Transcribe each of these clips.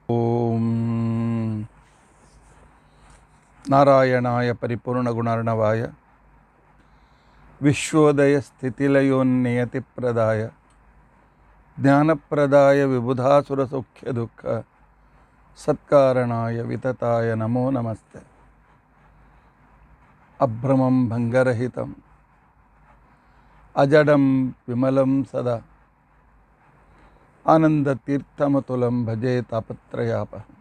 ಓಂ ನಾರಾಯಣಾಯ ಪರಿಪೂರ್ಣಗುಣಾರ್ಣವಾಯ ವಿಶ್ವೋದಯ ಸ್ಥಿತಿಲಯೋನ್ನಿಯತಿಪ್ರದಾಯ ಜ್ಞಾನಪ್ರದಾಯ ವಿಬುಧಾಸುರಸೌಖ್ಯದುಃಖ ಸತ್ಕಾರಣಾಯ ವಿತತಾಯ ನಮೋ ನಮಸ್ತೆ. ಅಭ್ರಮಂ ಭಂಗರಹಿತಂ ಅಜಡಂ ವಿಮಲಂ ಸದಾ ಆನಂದತೀರ್ಥಮತುಲಂ ಭಜೆ ತಾಪತ್ರಯಾಪಹಂ.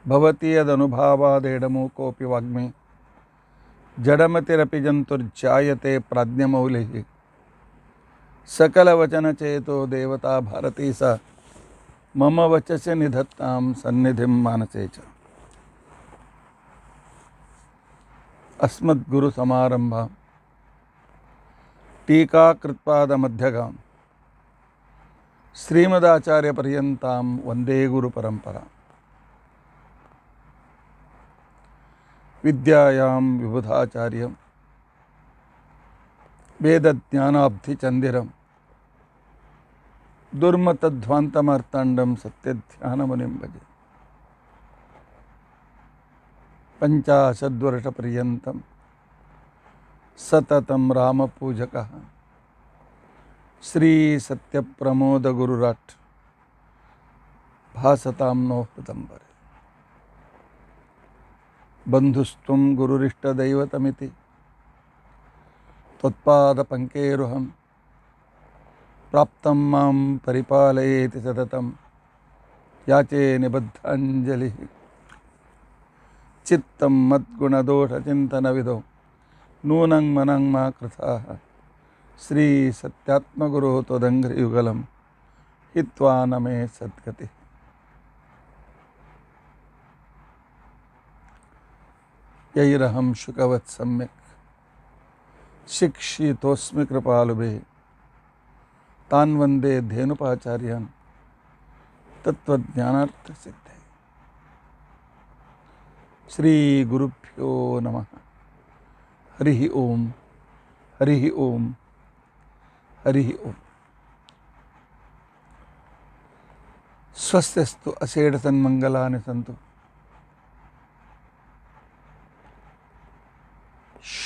ಭವತಿ ಯದನುಭಾವಾದೇಡಮೂಕೋಪಿ ವಾಗ್ಮಿ ಜಡಮತಿರಪಿ ಜಂತುರ್ಜಾಯತೆ ಪ್ರಾಜ್ಞಮೌಲಿಃ. ಸಕಲವಚನಚೇತೋ ದೇವತಾ ಭಾರತೀ ಸ ಮಮ ವಚಸಿ ನಿಧತ್ತಾಂ ಸನ್ನಿಧಿಂ ಮಾನಸೇ ಚ. ಅಸ್ಮದ್ಗುರುಸಮಾರಂಭಾಂ ಟೀಕಾಕೃತ್ಪಾದಮಧ್ಯಗಾಂ ಶ್ರೀಮದಾಚಾರ್ಯಪರ್ಯಂತಾಂ ವಂದೇ ಗುರುಪರಂಪರಾಂ. ವಿದ್ಯಾಯಾಂ ವಿಬುಧಾಚಾರ್ಯಂ ವೇದಜ್ಞಾನಾಬ್ಧಿಚಂದಿರಂ ದುರ್ಮತಧ್ವಾಂತಮಾರ್ತಾಂಡಂ ಸತ್ಯಧ್ಯಾನಮುನಿಂ ಭಜೆ. ಪಂಚಾಶದ್ವರ್ಷಪರ್ಯಂತಂ ಸತತಂ ರಾಮಪೂಜಕಃ ಶ್ರೀ ಸತ್ಯಪ್ರಮೋದ ಗುರುರಾಟ್ ಭಾಸತಾಂ ನೋ ಹೃದಂಬರೆ. ಬಂಧುಸ್ತ್ವಂ ಗುರುರಿಷ್ಟದೈವತಮಿತಿ ತ್ವತ್ಪಾದಪಂಕೇರುಹಂ ಪ್ರಾಪ್ತಂ ಮಾಂ ಪರಿಪಾಲಯೇತಿ ಸತತಂ ಯಾಚೆ ನಿಬದ್ಧಾಂಜಲಿಃ. ಚಿತ್ತಂ ಮದ್ಗುಣದೋಷಚಿಂತನವಿದೋ ನೂನಂ ಮನಂ ಮಾ ಕೃತಾಃ ಶ್ರೀ ಸತ್ಯಾತ್ಮಗುರೋ ತ್ವದಂಘ್ರಿಯುಗಲಂ ಹಿತ್ವಾ ನಮೇ ಸದ್ಗತಿ. ಯೈರಹಂ ಶುಕವತ್ ಸಮ್ಯಕ್ ಶಿಕ್ಷಿತೋಸ್ಮಿ ಕೃಪಾಲುಭಿಃ ತಾನ್ ವಂದೇ ಧೇನುಪಾಚಾರ್ಯಾನ್ ತತ್ವಜ್ಞಾನಾರ್ಥಸಿದ್ಧೇ. ಶ್ರೀ ಗುರುಭ್ಯೋ ನಮಃ. ಹರಿ ಓಂ ಹರಿ ಓಂ ಹರಿ ಓಂ. ಸ್ವಸ್ತ್ಯಸ್ತು ಅಷೇಢಸನ್ಮಂಗಲಾನಿ ಸಂತು.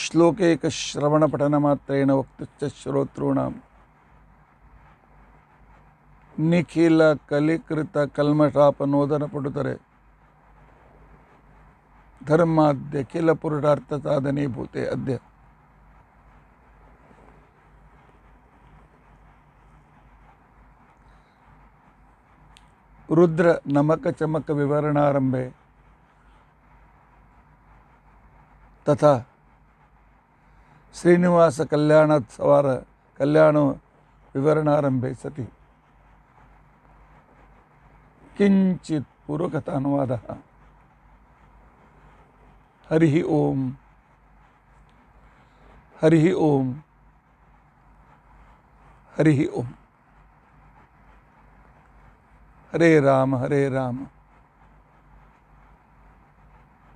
ಶ್ಲೋಕೈಕಶ್ರವಣಪಠನಮಾತ್ರೇಣ ವಕ್ತುಶ್ಚ ಶ್ರೋತॄಣಾಂ ನಿಖಿಲ ಕಲಿಕೃತ ಕಲ್ಮಷಾಪನೋದನಪಟುತರೆ ಧರ್ಮಾದ್ಯ ಖಿಲ ಪುರುಷಾರ್ಥ ಸಾಧನೀಭೂತೆ ಅದ್ಯ ರುದ್ರ ನಮಕ ಚಮಕ ವಿವರಣಾರಂಭೆ ತಥಾ ಶ್ರೀನಿವಾಸ ಕಲ್ಯಾಣೋತ್ಸವಾರ ಕಲ್ಯಾಣ ವಿವರಣಾರಂಭೆ ಸತಿ ಕಿಂಚಿತ್ ಪೂರ್ವಕಥಾನುವಾದ. ಹರಿ ಓಂ ಹರಿ ಓಂ ಹರಿ ಓಂ. ಹರೇ ರಾಮ ಹರೇ ರಾಮ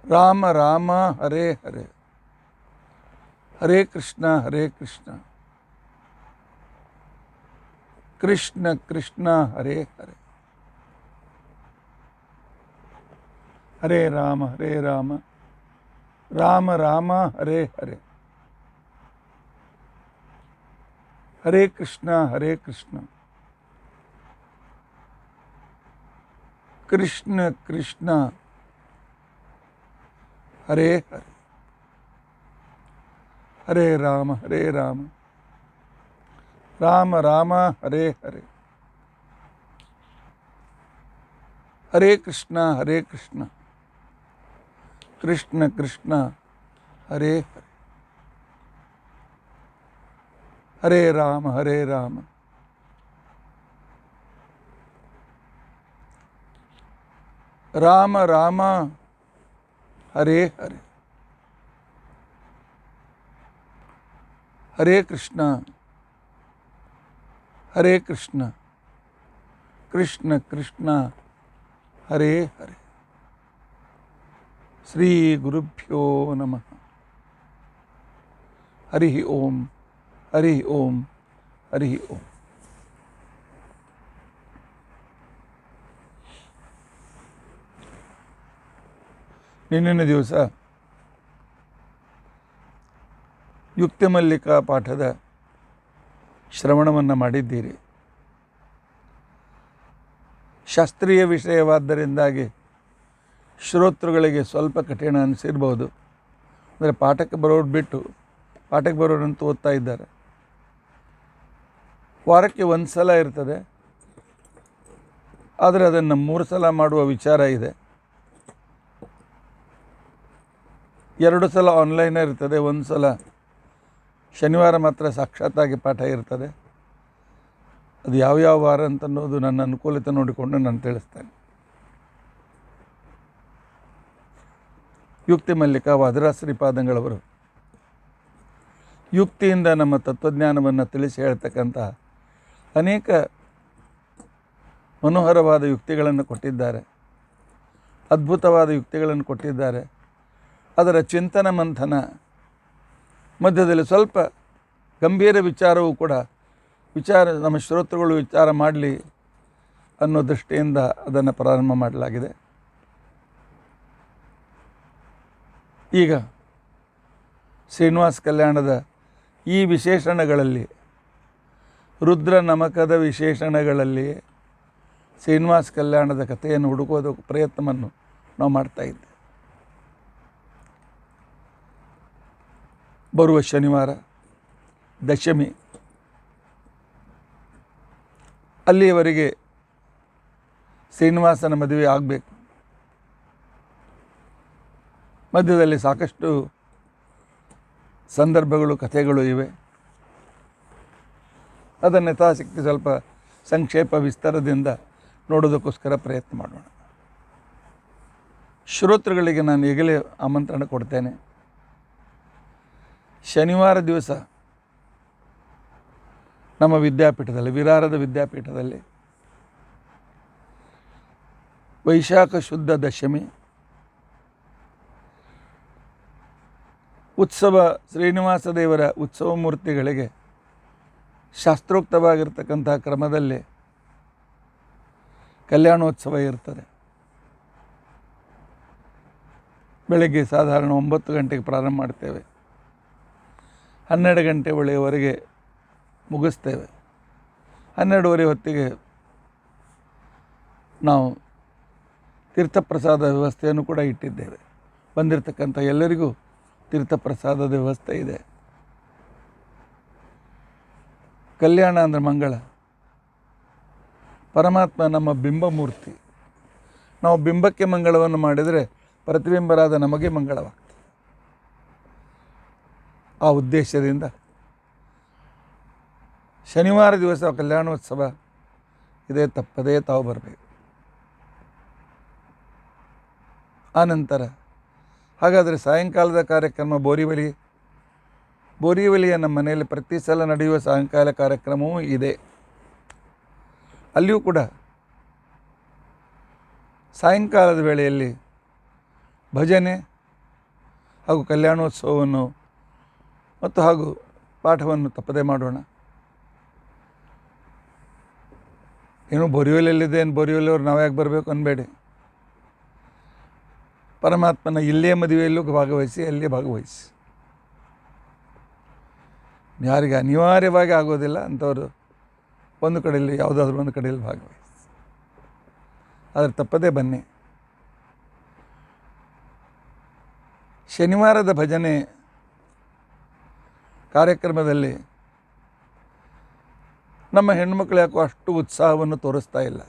ರಾಮ ರಾಮ ಹರೇ ಹರೇ ಹರೇ ಕೃಷ್ಣ ಕೃಷ್ಣ ಕೃಷ್ಣ ಹರೇ ಹರೇ. ಹರೇ ರಾಮ ರಾಮ ರಾಮ ಹರೇ ಹರೇ ಹರೇ ಕೃಷ್ಣ ಕೃಷ್ಣ ಕೃಷ್ಣ ಹರೇ ಹರೇ. ಹರೇ ರಾಮ ರಾಮ ರಾಮ ಹರೇ ಹರೇ ಹರೇ ಕೃಷ್ಣ ಕೃಷ್ಣ ಕೃಷ್ಣ ಹರೇ ಹರೇ. ಹರೇ ರಾಮ ರಾಮ ರಾಮ ಹರೇ ಹರೇ ಹರೇ ಕೃಷ್ಣ ಕೃಷ್ಣ ಕೃಷ್ಣ ಹರೇ ಹರೇ. ಶ್ರೀ ಗುರುಭ್ಯೋ ನಮಃ. ಹರಿ ಓಂ ಹರಿ ಓಂ. ನಿನ್ನಿನ ದಿವಸ ಯುಕ್ತಿ ಮಲ್ಲಿಕಾ ಪಾಠದ ಶ್ರವಣವನ್ನು ಮಾಡಿದ್ದೀರಿ. ಶಾಸ್ತ್ರೀಯ ವಿಷಯವಾದ್ದರಿಂದಾಗಿ ಶ್ರೋತೃಗಳಿಗೆ ಸ್ವಲ್ಪ ಕಠಿಣ ಅನಿಸಿರ್ಬೋದು. ಅಂದರೆ ಪಾಠಕ್ಕೆ ಬರೋರು ಬಿಟ್ಟು ಪಾಠಕ್ಕೆ ಬರೋರಂತೂ ಓದ್ತಾ ಇದ್ದಾರೆ. ವಾರಕ್ಕೆ ಒಂದು ಸಲ ಇರ್ತದೆ, ಆದರೆ ಅದನ್ನು 3 ಸಲ ಮಾಡುವ ವಿಚಾರ ಇದೆ. 2 ಸಲ ಆನ್ಲೈನ್ ಇರ್ತದೆ, 1 ಸಲ ಶನಿವಾರ ಮಾತ್ರ ಸಾಕ್ಷಾತ್ತಾಗಿ ಪಾಠ ಇರ್ತದೆ. ಅದು ಯಾವ್ಯಾವ ವಾರ ಅಂತನ್ನೋದು ನನ್ನ ಅನುಕೂಲತೆ ನೋಡಿಕೊಂಡು ನಾನು ತಿಳಿಸ್ತೇನೆ. ಯುಕ್ತಿ ಮಲ್ಲಿಕಾ ವಾದಿರಾಜ ಶ್ರೀಪಾದಂಗಳವರು ಯುಕ್ತಿಯಿಂದ ನಮ್ಮ ತತ್ವಜ್ಞಾನವನ್ನು ತಿಳಿಸಿ ಹೇಳ್ತಕ್ಕಂಥ ಅನೇಕ ಮನೋಹರವಾದ ಯುಕ್ತಿಗಳನ್ನು ಕೊಟ್ಟಿದ್ದಾರೆ, ಅದ್ಭುತವಾದ ಯುಕ್ತಿಗಳನ್ನು ಕೊಟ್ಟಿದ್ದಾರೆ. ಅದರ ಚಿಂತನ ಮಂಥನ ಮಧ್ಯದಲ್ಲಿ ಸ್ವಲ್ಪ ಗಂಭೀರ ವಿಚಾರವೂ ಕೂಡ ನಮ್ಮ ಶ್ರೋತೃಗಳು ವಿಚಾರ ಮಾಡಲಿ ಅನ್ನೋ ದೃಷ್ಟಿಯಿಂದ ಅದನ್ನು ಪ್ರಾರಂಭ ಮಾಡಲಾಗಿದೆ. ಈಗ ಶ್ರೀನಿವಾಸ ಕಲ್ಯಾಣದ ಈ ವಿಶೇಷಣಗಳಲ್ಲಿ, ರುದ್ರ ನಮಕದ ವಿಶೇಷಣಗಳಲ್ಲಿ ಶ್ರೀನಿವಾಸ ಕಲ್ಯಾಣದ ಕಥೆಯನ್ನು ಹುಡುಕೋದು ಪ್ರಯತ್ನವನ್ನು ನಾವು ಮಾಡ್ತಾಯಿದ್ದೆ. ಬರುವ ಶನಿವಾರ ದಶಮಿ, ಅಲ್ಲಿಯವರೆಗೆ ಶ್ರೀನಿವಾಸನ ಮದುವೆ ಆಗಬೇಕು. ಮಧ್ಯದಲ್ಲಿ ಸಾಕಷ್ಟು ಸಂದರ್ಭಗಳು, ಕಥೆಗಳು ಇವೆ. ಅದನ್ನು ಯಥಾಶಕ್ತಿ ಸ್ವಲ್ಪ ಸಂಕ್ಷೇಪ ವಿಸ್ತಾರದಿಂದ ನೋಡೋದಕ್ಕೋಸ್ಕರ ಪ್ರಯತ್ನ ಮಾಡೋಣ. ಶ್ರೋತೃಗಳಿಗೆ ನಾನು ಈಗಲೇ ಆಮಂತ್ರಣ ಕೊಡ್ತೇನೆ. ಶನಿವಾರ ದಿವಸ ನಮ್ಮ ವಿದ್ಯಾಪೀಠದಲ್ಲಿ, ವಿರಾರದ ವಿದ್ಯಾಪೀಠದಲ್ಲಿ ವೈಶಾಖ ಶುದ್ಧ ದಶಮಿ ಉತ್ಸವ, ಶ್ರೀನಿವಾಸ ದೇವರ ಉತ್ಸವ ಮೂರ್ತಿಗಳಿಗೆ ಶಾಸ್ತ್ರೋಕ್ತವಾಗಿರ್ತಕ್ಕಂಥ ಕ್ರಮದಲ್ಲಿ ಕಲ್ಯಾಣೋತ್ಸವ ಇರ್ತದೆ. ಬೆಳಗ್ಗೆ ಸಾಧಾರಣ 9 ಗಂಟೆಗೆ ಪ್ರಾರಂಭ ಮಾಡ್ತೇವೆ, 12 ಗಂಟೆ ಒಳವರೆಗೆ ಮುಗಿಸ್ತೇವೆ. 12:30 ಹೊತ್ತಿಗೆ ನಾವು ತೀರ್ಥಪ್ರಸಾದ ವ್ಯವಸ್ಥೆಯನ್ನು ಕೂಡ ಇಟ್ಟಿದ್ದೇವೆ. ಬಂದಿರತಕ್ಕಂಥ ಎಲ್ಲರಿಗೂ ತೀರ್ಥಪ್ರಸಾದದ ವ್ಯವಸ್ಥೆ ಇದೆ. ಕಲ್ಯಾಣ ಅಂದರೆ ಮಂಗಳ. ಪರಮಾತ್ಮ ನಮ್ಮ ಬಿಂಬಮೂರ್ತಿ. ನಾವು ಬಿಂಬಕ್ಕೆ ಮಂಗಳವನ್ನು ಮಾಡಿದರೆ ಪ್ರತಿಬಿಂಬರಾದ ನಮಗೆ ಮಂಗಳವಾಗ್ತದೆ. ಆ ಉದ್ದೇಶದಿಂದ ಶನಿವಾರ ದಿವಸ ಕಲ್ಯಾಣೋತ್ಸವ ಇದೇ, ತಪ್ಪದೇ ತಾವು ಬರಬೇಕು. ಆನಂತರ ಹಾಗಾದರೆ ಸಾಯಂಕಾಲದ ಕಾರ್ಯಕ್ರಮ ಬೋರಿವಲಿಯ ನಮ್ಮ ಮನೆಯಲ್ಲಿ ಪ್ರತಿ ಸಲ ನಡೆಯುವ ಸಾಯಂಕಾಲ ಕಾರ್ಯಕ್ರಮವೂ ಇದೆ. ಅಲ್ಲಿಯೂ ಕೂಡ ಸಾಯಂಕಾಲದ ವೇಳೆಯಲ್ಲಿ ಭಜನೆ ಹಾಗೂ ಕಲ್ಯಾಣೋತ್ಸವವನ್ನು ಮತ್ತು ಹಾಗೂ ಪಾಠವನ್ನು ತಪ್ಪದೇ ಮಾಡೋಣ. ಏನು ಬೋರಿವಲಿಯಲ್ಲಿದೆ, ಏನು ಬೋರಿವಲಿಯವರು ನಾವು ಯಾಕೆ ಬರಬೇಕು ಅನ್ಬೇಡಿ. ಪರಮಾತ್ಮನ ಇಲ್ಲೇ ಮದುವೆಯಲ್ಲೂ ಭಾಗವಹಿಸಿ, ಅಲ್ಲೇ ಭಾಗವಹಿಸಿ. ಯಾರಿಗೆ ಅನಿವಾರ್ಯವಾಗಿ ಆಗೋದಿಲ್ಲ ಅಂಥವರು ಒಂದು ಕಡೆಯಲ್ಲಿ, ಯಾವುದಾದ್ರೂ ಒಂದು ಕಡೆಯಲ್ಲಿ ಭಾಗವಹಿಸಿ. ಆದರೆ ತಪ್ಪದೇ ಬನ್ನಿ. ಶನಿವಾರದ ಭಜನೆ ಕಾರ್ಯಕ್ರಮದಲ್ಲಿ ನಮ್ಮ ಹೆಣ್ಣುಮಕ್ಕಳು ಯಾಕೋ ಅಷ್ಟು ಉತ್ಸಾಹವನ್ನು ತೋರಿಸ್ತಾ ಇಲ್ಲ.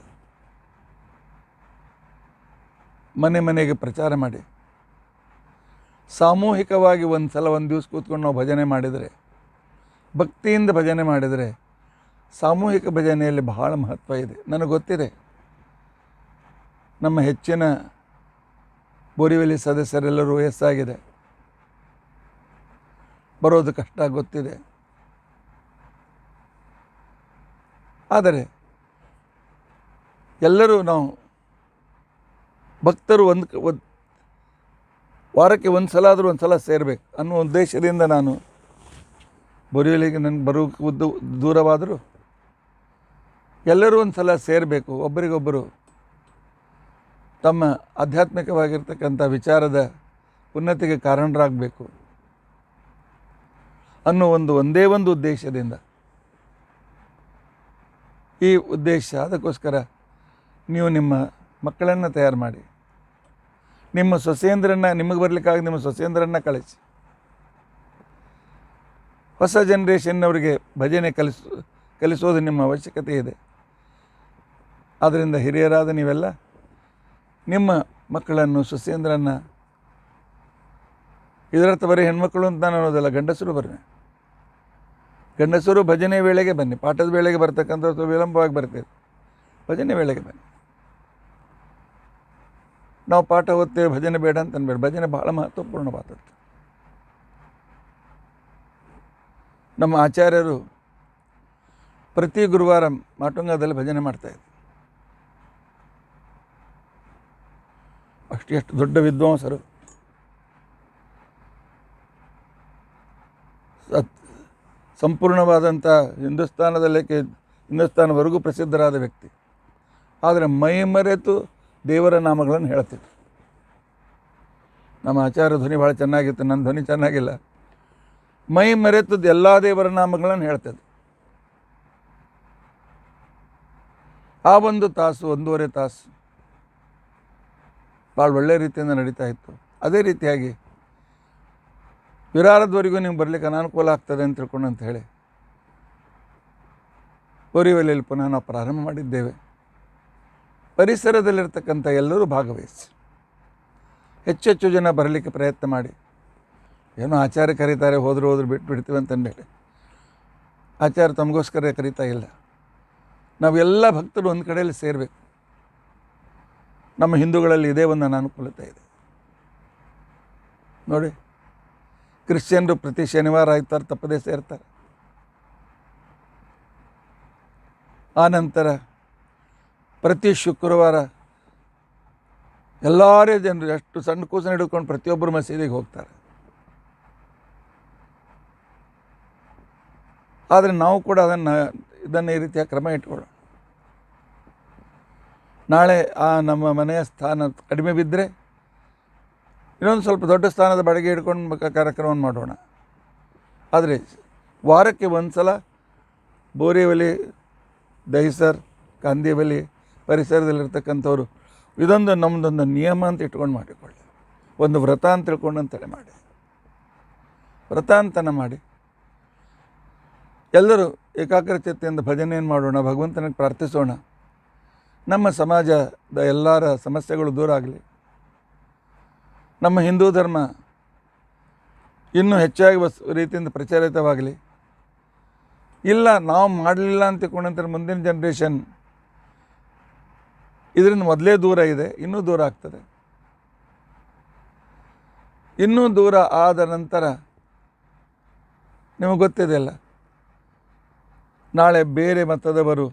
ಮನೆ ಮನೆಗೆ ಪ್ರಚಾರ ಮಾಡಿ, ಸಾಮೂಹಿಕವಾಗಿ ಒಂದು ದಿವಸ ಕೂತ್ಕೊಂಡು ನಾವು ಭಜನೆ ಮಾಡಿದರೆ, ಭಕ್ತಿಯಿಂದ ಭಜನೆ ಮಾಡಿದರೆ, ಸಾಮೂಹಿಕ ಭಜನೆಯಲ್ಲಿ ಬಹಳ ಮಹತ್ವ ಇದೆ. ನನಗೆ ಗೊತ್ತಿದೆ, ನಮ್ಮ ಹೆಚ್ಚಿನ ಬೋರಿವಲಿ ಸದಸ್ಯರೆಲ್ಲರೂ ವಯಸ್ಸಾಗಿದೆ, ಬರೋದು ಕಷ್ಟ ಗೊತ್ತಿದೆ. ಆದರೆ ಎಲ್ಲರೂ ನಾವು ಭಕ್ತರು ವಾರಕ್ಕೆ ಒಂದು ಸಲ ಆದರೂ ಒಂದು ಸಲ ಸೇರಬೇಕು ಅನ್ನೋ ಉದ್ದೇಶದಿಂದ ನಾನು ಬೋರಿವಲಿಗೆ ನನಗೆ ಬರೋಕ್ಕೆ ದೂರವಾದರೂ ಎಲ್ಲರೂ ಒಂದು ಸಲ ಸೇರಬೇಕು, ಒಬ್ಬರಿಗೊಬ್ಬರು ತಮ್ಮ ಆಧ್ಯಾತ್ಮಿಕವಾಗಿರ್ತಕ್ಕಂಥ ವಿಚಾರದ ಉನ್ನತಿಗೆ ಕಾರಣರಾಗಬೇಕು ಅನ್ನೋ ಒಂದೇ ಒಂದು ಉದ್ದೇಶದಿಂದ ಈ ಉದ್ದೇಶ. ಅದಕ್ಕೋಸ್ಕರ ನೀವು ನಿಮ್ಮ ಮಕ್ಕಳನ್ನು ತಯಾರು ಮಾಡಿ, ನಿಮ್ಮ ಸೊಸೆಯಂದ್ರನ್ನು, ನಿಮಗೆ ಬರಲಿಕ್ಕಾಗ ನಿಮ್ಮ ಸೊಸೆಯಂದ್ರನ್ನು ಕಳಿಸಿ, ಹೊಸ ಜನ್ರೇಷನ್ನವರಿಗೆ ಭಜನೆ ಕಲಿಸೋದು ನಿಮ್ಮ ಅವಶ್ಯಕತೆ ಇದೆ. ಆದ್ದರಿಂದ ಹಿರಿಯರಾದ ನೀವೆಲ್ಲ ನಿಮ್ಮ ಮಕ್ಕಳನ್ನು, ಸೊಸೆಯಂದ್ರನ್ನು, ಇದರರ್ಥ ಬರೀ ಹೆಣ್ಮಕ್ಕಳು ಅಂತ ನಾನು ಅನ್ನೋದಲ್ಲ, ಗಂಡಸರು ಬರ್ರಿ. ಗಂಡಸರು ಭಜನೆ ವೇಳೆಗೆ ಬನ್ನಿ. ಪಾಠದ ವೇಳೆಗೆ ಬರ್ತಕ್ಕಂಥದ್ದು ವಿಳಂಬವಾಗಿ ಬರ್ತೇವೆ, ಭಜನೆ ವೇಳೆಗೆ ಬನ್ನಿ. ನಾವು ಪಾಠ ಓದ್ತೇವೆ, ಭಜನೆ ಬೇಡ ಅಂತ ಅನ್ಬೇಡ. ಭಜನೆ ಭಾಳ ಮಹತ್ವಪೂರ್ಣವಾದದ್ದು. ನಮ್ಮ ಆಚಾರ್ಯರು ಪ್ರತಿ ಗುರುವಾರ ಮಾಟುಂಗದಲ್ಲಿ ಭಜನೆ ಮಾಡ್ತಾಯಿದ್ರು. ಎಷ್ಟು ದೊಡ್ಡ ವಿದ್ವಾಂಸರು. ಸಂಪೂರ್ಣವಾದಂಥ ಹಿಂದೂಸ್ತಾನವರೆಗೂ ಪ್ರಸಿದ್ಧರಾದ ವ್ಯಕ್ತಿ. ಆದರೆ ಮೈ ಮರೆತು ದೇವರ ನಾಮಗಳನ್ನು ಹೇಳ್ತಿದ್ರು. ನಮ್ಮ ಆಚಾರ್ಯ ಧ್ವನಿ ಭಾಳ ಚೆನ್ನಾಗಿತ್ತು, ನನ್ನ ಧ್ವನಿ ಚೆನ್ನಾಗಿಲ್ಲ. ಮೈ ಮರೆತದ್ದು ಎಲ್ಲ ದೇವರ ನಾಮಗಳನ್ನು ಹೇಳ್ತಿದ್ರು. ಆ 1 ತಾಸು, 1.5 ತಾಸು ಭಾಳ ಒಳ್ಳೆಯ ರೀತಿಯಿಂದ ನಡೀತಾ ಇತ್ತು. ಅದೇ ರೀತಿಯಾಗಿ ವಿರಾರದವರೆಗೂ ನೀವು ಬರಲಿಕ್ಕೆ ಅನಾನುಕೂಲ ಆಗ್ತದೆ ಅಂತ ತಿಳ್ಕೊಂಡು ಅಂತ ಹೇಳಿ ಬೋರಿವಲಿಯಲ್ಲಿ ಪುನಃ ನಾವು ಪ್ರಾರಂಭ ಮಾಡಿದ್ದೇವೆ. ಪರಿಸರದಲ್ಲಿರ್ತಕ್ಕಂಥ ಎಲ್ಲರೂ ಭಾಗವಹಿಸಿ ಹೆಚ್ಚೆಚ್ಚು ಜನ ಬರಲಿಕ್ಕೆ ಪ್ರಯತ್ನ ಮಾಡಿ. ಏನೋ ಆಚಾರ್ಯ ಕರೀತಾರೆ, ಹೋದ್ರು ಬಿಡ್ತೀವಿ ಅಂತಂದೇಳಿ ಆಚಾರ್ಯ ತಮಗೋಸ್ಕರ ಕರೀತಾ ಇಲ್ಲ. ನಾವೆಲ್ಲ ಭಕ್ತರು ಒಂದು ಕಡೆಯಲ್ಲಿ ಸೇರಬೇಕು. ನಮ್ಮ ಹಿಂದೂಗಳಲ್ಲಿ ಇದೇ ಒಂದು ಅನಾನುಕೂಲತೆ ಇದೆ ನೋಡಿ. ಕ್ರಿಶ್ಚಿಯನ್ರು ಪ್ರತಿ ಶನಿವಾರ ಆಯ್ತಾರೆ, ತಪ್ಪದೇ ಸೇರ್ತಾರೆ. ಆನಂತರ ಪ್ರತಿ ಶುಕ್ರವಾರ ಎಲ್ಲರೇ ಜನರು ಎಷ್ಟು ಸಣ್ಣ ಕೂಸನ್ನು ಹಿಡ್ಕೊಂಡು ಪ್ರತಿಯೊಬ್ಬರು ಮಸೀದಿಗೆ ಹೋಗ್ತಾರೆ. ಆದರೆ ನಾವು ಕೂಡ ಇದನ್ನು ಈ ರೀತಿಯ ಕ್ರಮ ಇಟ್ಕೊಳ್ಳೋಣ. ನಾಳೆ ನಮ್ಮ ಮನೆಯ ಸ್ಥಾನ ಕಡಿಮೆ ಬಿದ್ದರೆ ಇನ್ನೊಂದು ಸ್ವಲ್ಪ ದೊಡ್ಡ ಸ್ಥಾನದ ಬಾಡಿಗೆ ಹಿಡ್ಕೊಂಡು ಕಾರ್ಯಕ್ರಮವನ್ನು ಮಾಡೋಣ. ಆದರೆ ವಾರಕ್ಕೆ 1 ಸಲ ಬೋರಿವಲಿ, ದಹಿಸರ್, ಕಾಂದಿವಲಿ ಪರಿಸರದಲ್ಲಿರ್ತಕ್ಕಂಥವ್ರು ಇದೊಂದು ನಮ್ಮದೊಂದು ನಿಯಮ ಅಂತ ಇಟ್ಕೊಂಡು ಮಾಡಿಕೊಳ್ಳಿ. ಒಂದು ವ್ರತ ಅಂತ ತಿಳ್ಕೊಂಡು ಅಂತೇಳಿ ಮಾಡಿ, ವ್ರತ ಅಂತನ ಮಾಡಿ ಎಲ್ಲರೂ ಏಕಾಗ್ರಚಿತ್ತೆಯಿಂದ ಭಜನೆಯನ್ನು ಮಾಡೋಣ, ಭಗವಂತನಿಗೆ ಪ್ರಾರ್ಥಿಸೋಣ. ನಮ್ಮ ಸಮಾಜದ ಎಲ್ಲರ ಸಮಸ್ಯೆಗಳು ದೂರ ಆಗಲಿ. ನಮ್ಮ ಹಿಂದೂ ಧರ್ಮ ಇನ್ನೂ ಹೆಚ್ಚಾಗಿ ರೀತಿಯಿಂದ ಪ್ರಚಲಿತವಾಗಲಿ. ಇಲ್ಲ ನಾವು ಮಾಡಲಿಲ್ಲ ಅಂತ ತಿಳ್ಕೊಂಡಂತಾರೆ ಮುಂದಿನ ಜನ್ರೇಷನ್ ಇದರಿಂದ ಮೊದಲೇ ದೂರ ಇದೆ, ಇನ್ನೂ ದೂರ ಆಗ್ತದೆ. ಇನ್ನೂ ದೂರ ಆದ ನಂತರ ನಿಮಗೆ ಗೊತ್ತಿದೆಯಲ್ಲ, ನಾಳೆ ಬೇರೆ ಮತದವರು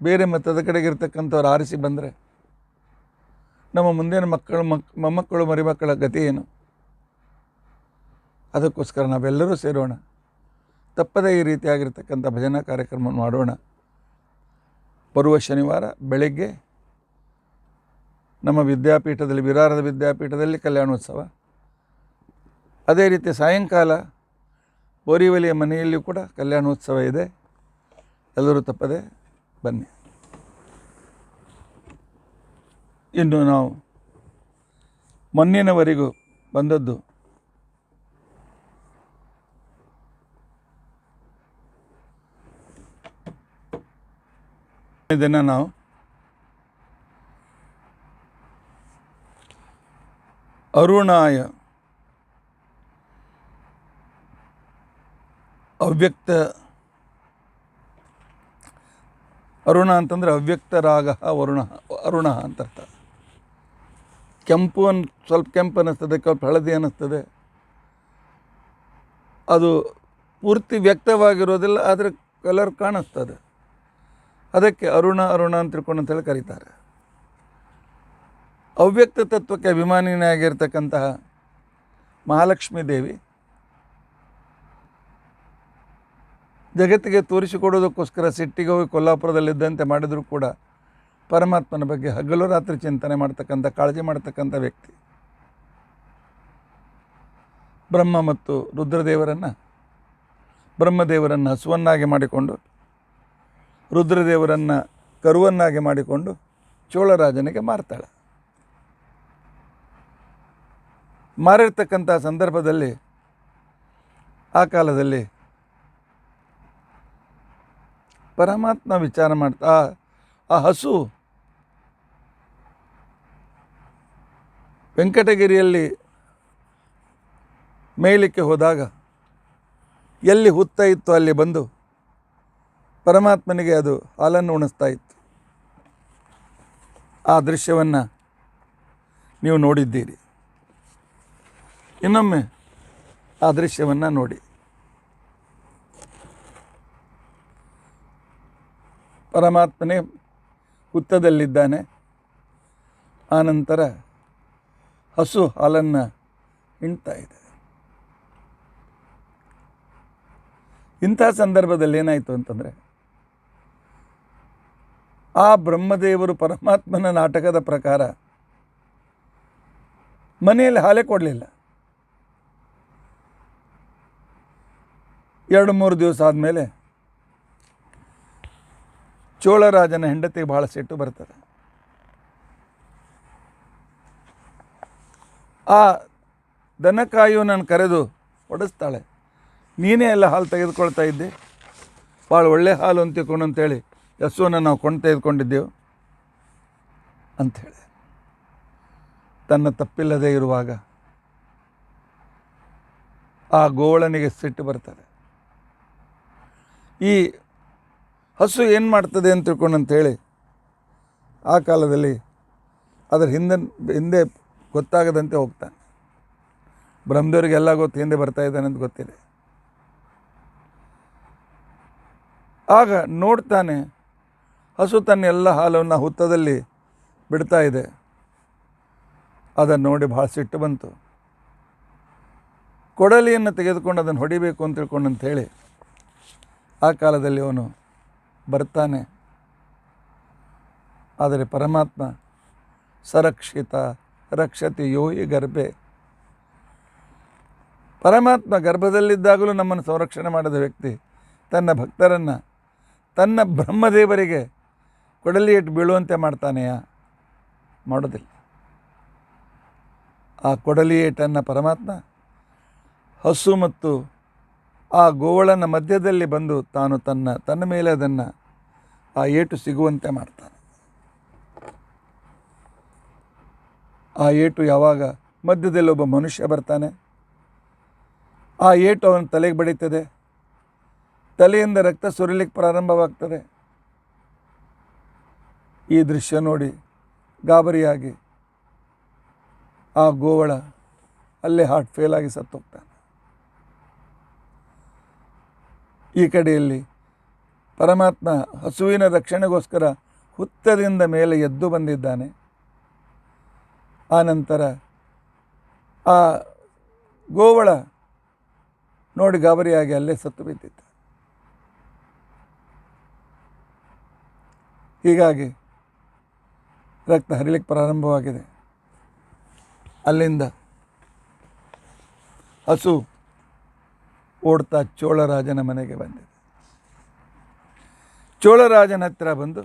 ಬೇರೆ ಮತದ ಕಡೆಗೆ ಇರ್ತಕ್ಕಂಥವ್ರು ಆರಿಸಿ ಬಂದರೆ ನಮ್ಮ ಮುಂದಿನ ಮೊಮ್ಮಕ್ಕಳು ಮರಿಮಕ್ಕಳ ಗತಿ ಏನು? ಅದಕ್ಕೋಸ್ಕರ ನಾವೆಲ್ಲರೂ ಸೇರೋಣ, ತಪ್ಪದೇ ಈ ರೀತಿಯಾಗಿರ್ತಕ್ಕಂಥ ಭಜನಾ ಕಾರ್ಯಕ್ರಮವನ್ನು ಮಾಡೋಣ. ಬರುವ ಶನಿವಾರ ಬೆಳಗ್ಗೆ ನಮ್ಮ ವಿದ್ಯಾಪೀಠದಲ್ಲಿ, ವಿರಾರದ ವಿದ್ಯಾಪೀಠದಲ್ಲಿ ಕಲ್ಯಾಣೋತ್ಸವ. ಅದೇ ರೀತಿ ಸಾಯಂಕಾಲ ಬೋರಿವಲಿಯ ಮನೆಯಲ್ಲಿಯೂ ಕೂಡ ಕಲ್ಯಾಣೋತ್ಸವ ಇದೆ. ಎಲ್ಲರೂ ತಪ್ಪದೆ ಬನ್ನಿ. ಇನ್ನು ನಾವು ಮೊನ್ನಿನವರೆಗೂ ಬಂದದ್ದು ಇದನ್ನು ನಾವು ಅರುಣಾಯ ಅವ್ಯಕ್ತ, ಅರುಣ ಅಂತಂದರೆ ಅವ್ಯಕ್ತ ರಾಗ ವರುಣ, ಅರುಣ ಅಂತ ಅರ್ಥ. ಕೆಂಪು ಸ್ವಲ್ಪ ಕೆಂಪು ಅನ್ನಿಸ್ತದೆ, ಸ್ವಲ್ಪ ಹಳದಿ ಅನ್ನಿಸ್ತದೆ. ಅದು ಪೂರ್ತಿ ವ್ಯಕ್ತವಾಗಿರೋದಿಲ್ಲ, ಆದರೆ ಕಲರ್ ಕಾಣಿಸ್ತದೆ. ಅದಕ್ಕೆ ಅರುಣ ಅರುಣ ಅಂತ ತಿಳ್ಕೊಂಡು ಅಂತೇಳಿ ಕರೀತಾರೆ. ಅವ್ಯಕ್ತ ತತ್ವಕ್ಕೆ ಅಭಿಮಾನಿಯಾಗಿರ್ತಕ್ಕಂತಹ ಮಹಾಲಕ್ಷ್ಮೀ ದೇವಿ ಜಗತ್ತಿಗೆ ತೋರಿಸಿಕೊಡೋದಕ್ಕೋಸ್ಕರ ಸಿಟ್ಟಿಗೆ ಹೋಗಿ ಕೊಲ್ಲಾಪುರದಲ್ಲಿದ್ದಂತೆ ಮಾಡಿದರೂ ಕೂಡ ಪರಮಾತ್ಮನ ಬಗ್ಗೆ ಹಗಲು ರಾತ್ರಿ ಚಿಂತನೆ ಮಾಡ್ತಕ್ಕಂಥ, ಕಾಳಜಿ ಮಾಡ್ತಕ್ಕಂಥ ವ್ಯಕ್ತಿ. ಬ್ರಹ್ಮ ಮತ್ತು ಬ್ರಹ್ಮದೇವರನ್ನು ಹಸುವನ್ನಾಗಿ ಮಾಡಿಕೊಂಡು, ರುದ್ರದೇವರನ್ನು ಕರುವನ್ನಾಗಿ ಮಾಡಿಕೊಂಡು ಚೋಳರಾಜನಿಗೆ ಮಾರ್ತಾಳೆ. ಮಾರಿರ್ತಕ್ಕಂಥ ಸಂದರ್ಭದಲ್ಲಿ ಆ ಕಾಲದಲ್ಲಿ ಪರಮಾತ್ಮ ವಿಚಾರ ಮಾಡ್ತಾ ಆ ಹಸು ವೆಂಕಟಗಿರಿಯಲ್ಲಿ ಮೇಯಲಿಕ್ಕೆ ಹೋದಾಗ ಎಲ್ಲಿ ಹುತ್ತ ಇತ್ತು ಅಲ್ಲಿ ಬಂದು ಪರಮಾತ್ಮನಿಗೆ ಅದು ಹಾಲನ್ನು ಉಣಿಸ್ತಾ ಇತ್ತು. ಆ ದೃಶ್ಯವನ್ನು ನೀವು ನೋಡಿದ್ದೀರಿ. ಇನ್ನೊಮ್ಮೆ ಆ ದೃಶ್ಯವನ್ನು ನೋಡಿ. ಪರಮಾತ್ಮನೇ ಹುತ್ತದಲ್ಲಿದ್ದಾನೆ. ಆನಂತರ ಹಸು ಹಾಲನ್ನು ಹಿಂಡ್ತಾ ಇದೆ. ಇಂಥ ಸಂದರ್ಭದಲ್ಲಿ ಏನಾಯಿತು ಅಂತಂದರೆ, ಆ ಬ್ರಹ್ಮದೇವರು ಪರಮಾತ್ಮನ ನಾಟಕದ ಪ್ರಕಾರ ಮನೆಯಲ್ಲಿ ಹಾಲೇ ಕೊಡಲಿಲ್ಲ. 2-3 ದಿವಸ ಆದಮೇಲೆ ಚೋಳರಾಜನ ಹೆಂಡತಿಗೆ ಭಾಳ ಸಿಟ್ಟು ಬರ್ತದೆ. ಆ ದನ ಕಾಯುವನನ್ನು ಕರೆದು ಹೊಡೆಸ್ತಾಳೆ. ನೀನೇ ಎಲ್ಲ ಹಾಲು ತೆಗೆದುಕೊಳ್ತಾ ಇದ್ದೆ, ಭಾಳ ಒಳ್ಳೆ ಹಾಲು ಅಂತ ತಿಳ್ಕೊಂಡು ಅಂತೇಳಿ ಹಸುವನ್ನು ನಾವು ಕೊಂಡು ತೆಗೆದುಕೊಂಡಿದ್ದೆವು ಅಂಥೇಳಿ. ತನ್ನ ತಪ್ಪಿಲ್ಲದೆ ಇರುವಾಗ ಆ ಗೋವಳನಿಗೆ ಸಿಟ್ಟು ಬರ್ತದೆ. ಈ ಹಸು ಏನು ಮಾಡ್ತದೆ ಅಂತ ತಿಳ್ಕೊಂಡಂತೇಳಿ ಆ ಕಾಲದಲ್ಲಿ ಅದರ ಹಿಂದೆ ಗೊತ್ತಾಗದಂತೆ ಹೋಗ್ತಾನೆ. ಬ್ರಹ್ಮದೇವರಿಗೆಲ್ಲ ಗೊತ್ತು ಹಿಂದೆ ಬರ್ತಾ ಇದ್ದಾನೆ ಅಂತ ಗೊತ್ತಿದೆ. ಆಗ ನೋಡ್ತಾನೆ, ಹಸು ತನ್ನ ಎಲ್ಲ ಹಾಲನ್ನು ಹುತ್ತದಲ್ಲಿ ಬಿಡ್ತಾ ಇದೆ. ಅದನ್ನು ನೋಡಿ ಭಾಳ ಸಿಟ್ಟು ಬಂತು. ಕೊಡಲಿಯನ್ನು ತೆಗೆದುಕೊಂಡು ಅದನ್ನು ಹೊಡಿಬೇಕು ಅಂತ ತಿಳ್ಕೊಂಡಂಥೇಳಿ ಆ ಕಾಲದಲ್ಲಿ ಅವನು ಬರ್ತಾನೆ. ಆದರೆ ಪರಮಾತ್ಮ ಸರಕ್ಷಿತ ರಕ್ಷತಿ ಯೋಹಿ ಗರ್ಭೆ, ಪರಮಾತ್ಮ ಗರ್ಭದಲ್ಲಿದ್ದಾಗಲೂ ನಮ್ಮನ್ನು ಸಂರಕ್ಷಣೆ ಮಾಡಿದ ವ್ಯಕ್ತಿ ತನ್ನ ಭಕ್ತರನ್ನು, ತನ್ನ ಬ್ರಹ್ಮದೇವರಿಗೆ ಕೊಡಲಿ ಇಟ್ಟು ಬೀಳುವಂತೆ ಮಾಡ್ತಾನೆಯಾ? ಮಾಡೋದಿಲ್ಲ. ಆ ಕೊಡಲಿ ಏಟನ್ನು ಪರಮಾತ್ಮ ಹಸು ಮತ್ತು ಆ ಗೋವಳನ ಮಧ್ಯದಲ್ಲಿ ಬಂದು ತಾನು ತನ್ನ ಮೇಲೆ ಅದನ್ನು ಆ ಏಟು ಸಿಗುವಂತೆ ಮಾಡ್ತಾನೆ. ಆ ಏಟು ಯಾವಾಗ ಮಧ್ಯದಲ್ಲಿ ಒಬ್ಬ ಮನುಷ್ಯ ಬರ್ತಾನೆ, ಆ ಏಟು ಅವನ ತಲೆಗೆ ಬಡಿತದೆ. ತಲೆಯಿಂದ ರಕ್ತ ಸುರಿಲಿಕ್ಕೆ ಪ್ರಾರಂಭವಾಗ್ತದೆ. ಈ ದೃಶ್ಯ ನೋಡಿ ಗಾಬರಿಯಾಗಿ ಆ ಗೋವಳ ಅಲ್ಲೇ ಹಾರ್ಟ್ ಫೇಲ್ ಆಗಿ ಸತ್ತೋಗ್ತಾನೆ. ಈ ಕಡೆಯಲ್ಲಿ ಪರಮಾತ್ಮ ಹಸುವಿನ ರಕ್ಷಣೆಗೋಸ್ಕರ ಹುತ್ತದಿಂದ ಮೇಲೆ ಎದ್ದು ಬಂದಿದ್ದಾನೆ. ಆನಂತರ ಆ ಗೋವಳ ನೋಡಿ ಗಾಬರಿಯಾಗಿ ಅಲ್ಲೇ ಸತ್ತು ಬಿದ್ದಿತ್ತು. ಹೀಗಾಗಿ ರಕ್ತ ಹರಿಲಿಕ್ಕೆ ಪ್ರಾರಂಭವಾಗಿದೆ. ಅಲ್ಲಿಂದ ಹಸು ಓಡ್ತಾ ಚೋಳರಾಜನ ಮನೆಗೆ ಬಂದಿದೆ. ಚೋಳರಾಜನ ಹತ್ತಿರ ಬಂದು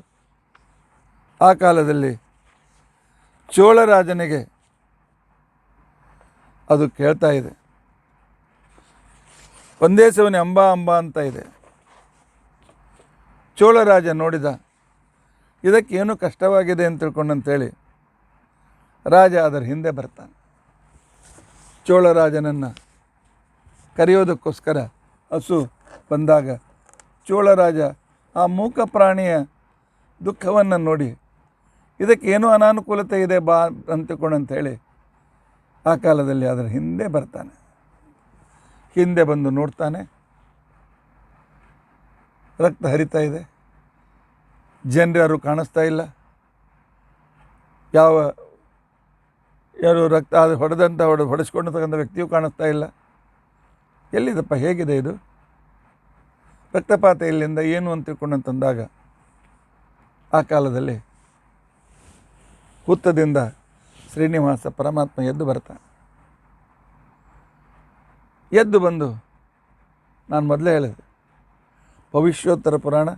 ಆ ಕಾಲದಲ್ಲಿ ಚೋಳರಾಜನಿಗೆ ಅದು ಕೇಳ್ತಾ ಇದೆ. ಒಂದೇ ಸವನಿ ಅಂಬಾ ಅಂಬಾ ಅಂತ ಇದೆ. ಚೋಳರಾಜ ನೋಡಿದ, ಇದಕ್ಕೇನು ಕಷ್ಟವಾಗಿದೆ ಅಂತ ತಿಳ್ಕೊಂಡಂತೇಳಿ ರಾಜ ಅದರ ಹಿಂದೆ ಬರ್ತಾನೆ. ಚೋಳರಾಜನನ್ನು ಕರೆಯೋದಕ್ಕೋಸ್ಕರ ಹಸು ಬಂದಾಗ ಚೋಳರಾಜ ಆ ಮೂಕ ಪ್ರಾಣಿಯ ದುಃಖವನ್ನು ನೋಡಿ ಇದಕ್ಕೇನೋ ಅನಾನುಕೂಲತೆ ಇದೆ ಬಾ ಅಂತಕೊಂಡಂಥೇಳಿ ಆ ಕಾಲದಲ್ಲಿ ಅದರ ಹಿಂದೆ ಬರ್ತಾನೆ. ಹಿಂದೆ ಬಂದು ನೋಡ್ತಾನೆ, ರಕ್ತ ಹರಿತಾ ಇದೆ. ಜನರು ಕಾಣಿಸ್ತಾ ಇಲ್ಲ. ಯಾರು ರಕ್ತ ಅದು ಹೊಡೆಸ್ಕೊಂಡಿರ್ತಕ್ಕಂಥ ವ್ಯಕ್ತಿಯೂ ಕಾಣಿಸ್ತಾ ಇಲ್ಲ. ಎಲ್ಲಿದಪ್ಪ, ಹೇಗಿದೆ ಇದು ರಕ್ತಪಾತ, ಇಲ್ಲಿಂದ ಏನು ಅಂತ ತಿಳ್ಕೊಂಡಂತಂದಾಗ ಆ ಕಾಲದಲ್ಲಿ ಹುತ್ತದಿಂದ ಶ್ರೀನಿವಾಸ ಪರಮಾತ್ಮ ಎದ್ದು ಬರ್ತಾನೆ. ಎದ್ದು ಬಂದು, ನಾನು ಮೊದಲೇ ಹೇಳಿದೆ, ಭವಿಷ್ಯೋತ್ತರ ಪುರಾಣ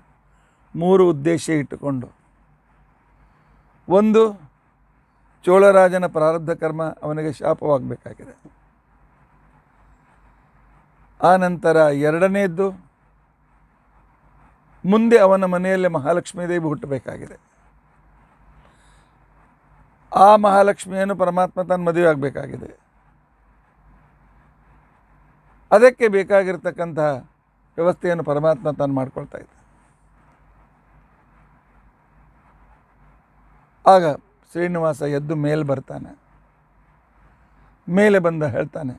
3 ಉದ್ದೇಶ ಇಟ್ಟುಕೊಂಡು, ಒಂದು, ಚೋಳರಾಜನ ಪ್ರಾರಬ್ಧ ಕರ್ಮ ಅವನಿಗೆ ಶಾಪವಾಗಬೇಕಾಗಿದೆ. ಆ ನಂತರ ಎರಡನೆಯದ್ದು, ಮುಂದೆ ಅವನ ಮನೆಯಲ್ಲಿ ಮಹಾಲಕ್ಷ್ಮೀ ದೇವಿ ಹುಟ್ಟಬೇಕಾಗಿದೆ. ಆ ಮಹಾಲಕ್ಷ್ಮಿಯನ್ನು ಪರಮಾತ್ಮ ತಾನು ಮದುವೆ ಆಗಬೇಕಾಗಿದೆ. ಅದಕ್ಕೆ ಬೇಕಾಗಿರ್ತಕ್ಕಂತಹ ವ್ಯವಸ್ಥೆಯನ್ನು ಪರಮಾತ್ಮ ತಾನು ಮಾಡ್ಕೊಳ್ತಾ ಇದ್ದ. ಆಗ ಶ್ರೀನಿವಾಸ ಎದ್ದು ಮೇಲೆ ಬರ್ತಾನೆ. ಮೇಲೆ ಬಂದ ಹೇಳ್ತಾನೆ,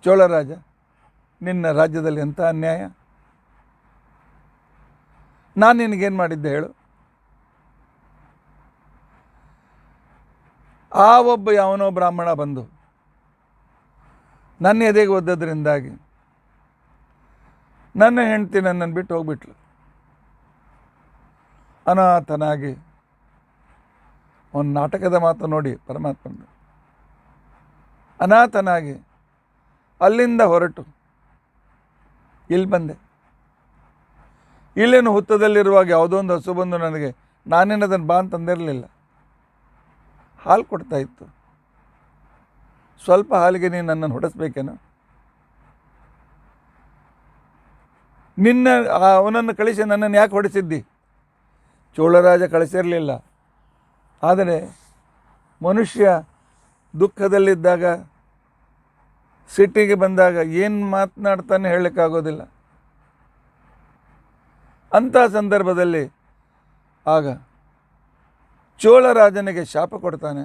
ಚೋಳರಾಜ, ನಿನ್ನ ರಾಜ್ಯದಲ್ಲಿ ಎಂಥ ಅನ್ಯಾಯ! ನಾನು ನಿನಗೇನು ಮಾಡಿದ್ದೆ ಹೇಳು? ಆ ಒಬ್ಬ ಯಾವನೋ ಬ್ರಾಹ್ಮಣ ಬಂದು ನನ್ನ ಎದೆಗೆ ಒದ್ದದ್ರಿಂದಾಗಿ ನನ್ನ ಹೆಂಡತಿ ನನ್ನನ್ನು ಬಿಟ್ಟು ಹೋಗ್ಬಿಟ್ಲು. ಅನಾಥನಾಗಿ, ಒಂದು ನಾಟಕದ ಮಾತು ನೋಡಿ ಪರಮಾತ್ಮಂದು, ಅನಾಥನಾಗಿ ಅಲ್ಲಿಂದ ಹೊರಟು ಇಲ್ಲಿ ಬಂದೆ. ಇಲ್ಲೇನು ಹುತ್ತದಲ್ಲಿರುವಾಗ ಯಾವುದೋ ಒಂದು ಹಸು ಬಂದು ನನಗೆ, ನಾನೇನು ಅದನ್ನು ಬಾ ಅಂತಂದಿರಲಿಲ್ಲ, ಹಾಲು ಕೊಡ್ತಾ ಇತ್ತು. ಸ್ವಲ್ಪ ಹಾಲಿಗೆ ನೀನು ನನ್ನನ್ನು ಹೊಡೆಸ್ಬೇಕೇನು? ಅವನನ್ನು ಕಳಿಸಿ ನನ್ನನ್ನು ಯಾಕೆ ಹೊಡೆಸಿದ್ದಿ? ಚೋಳರಾಜ ಕಳಿಸಿರಲಿಲ್ಲ. ಆದರೆ ಮನುಷ್ಯ ದುಃಖದಲ್ಲಿದ್ದಾಗ, ಸಿಟ್ಟಿಗೆ ಬಂದಾಗ ಏನು ಮಾತನಾಡ್ತಾನೆ ಹೇಳಲಿಕ್ಕಾಗೋದಿಲ್ಲ. ಅಂಥ ಸಂದರ್ಭದಲ್ಲಿ ಆಗ ಚೋಳರಾಜನಿಗೆ ಶಾಪ ಕೊಡ್ತಾನೆ,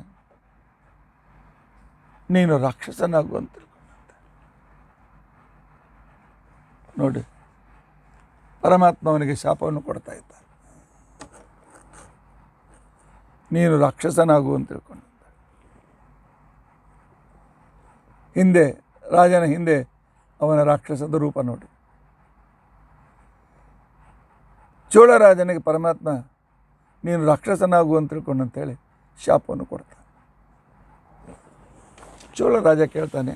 ನೀನು ರಾಕ್ಷಸನಾಗು ಅಂತ. ನೋಡಿ, ಪರಮಾತ್ಮ ಅವನಿಗೆ ಶಾಪವನ್ನು ಕೊಡ್ತಾ ಇದ್ದ, ನೀನು ರಾಕ್ಷಸನಾಗು ಅಂತ ತಿಳ್ಕೊಂಡು. ಹಿಂದೆ ರಾಜನ ಹಿಂದೆ ಅವನ ರಾಕ್ಷಸದ ರೂಪ ನೋಡಿ. ಚೋಳರಾಜನಿಗೆ ಪರಮಾತ್ಮ ನೀನು ರಾಕ್ಷಸನಾಗು ಅಂತ ತಿಳ್ಕೊಂಡು ಅಂತೇಳಿ ಶಾಪವನ್ನು ಕೊಡ್ತಾನೆ. ಚೋಳರಾಜ ಕೇಳ್ತಾನೆ,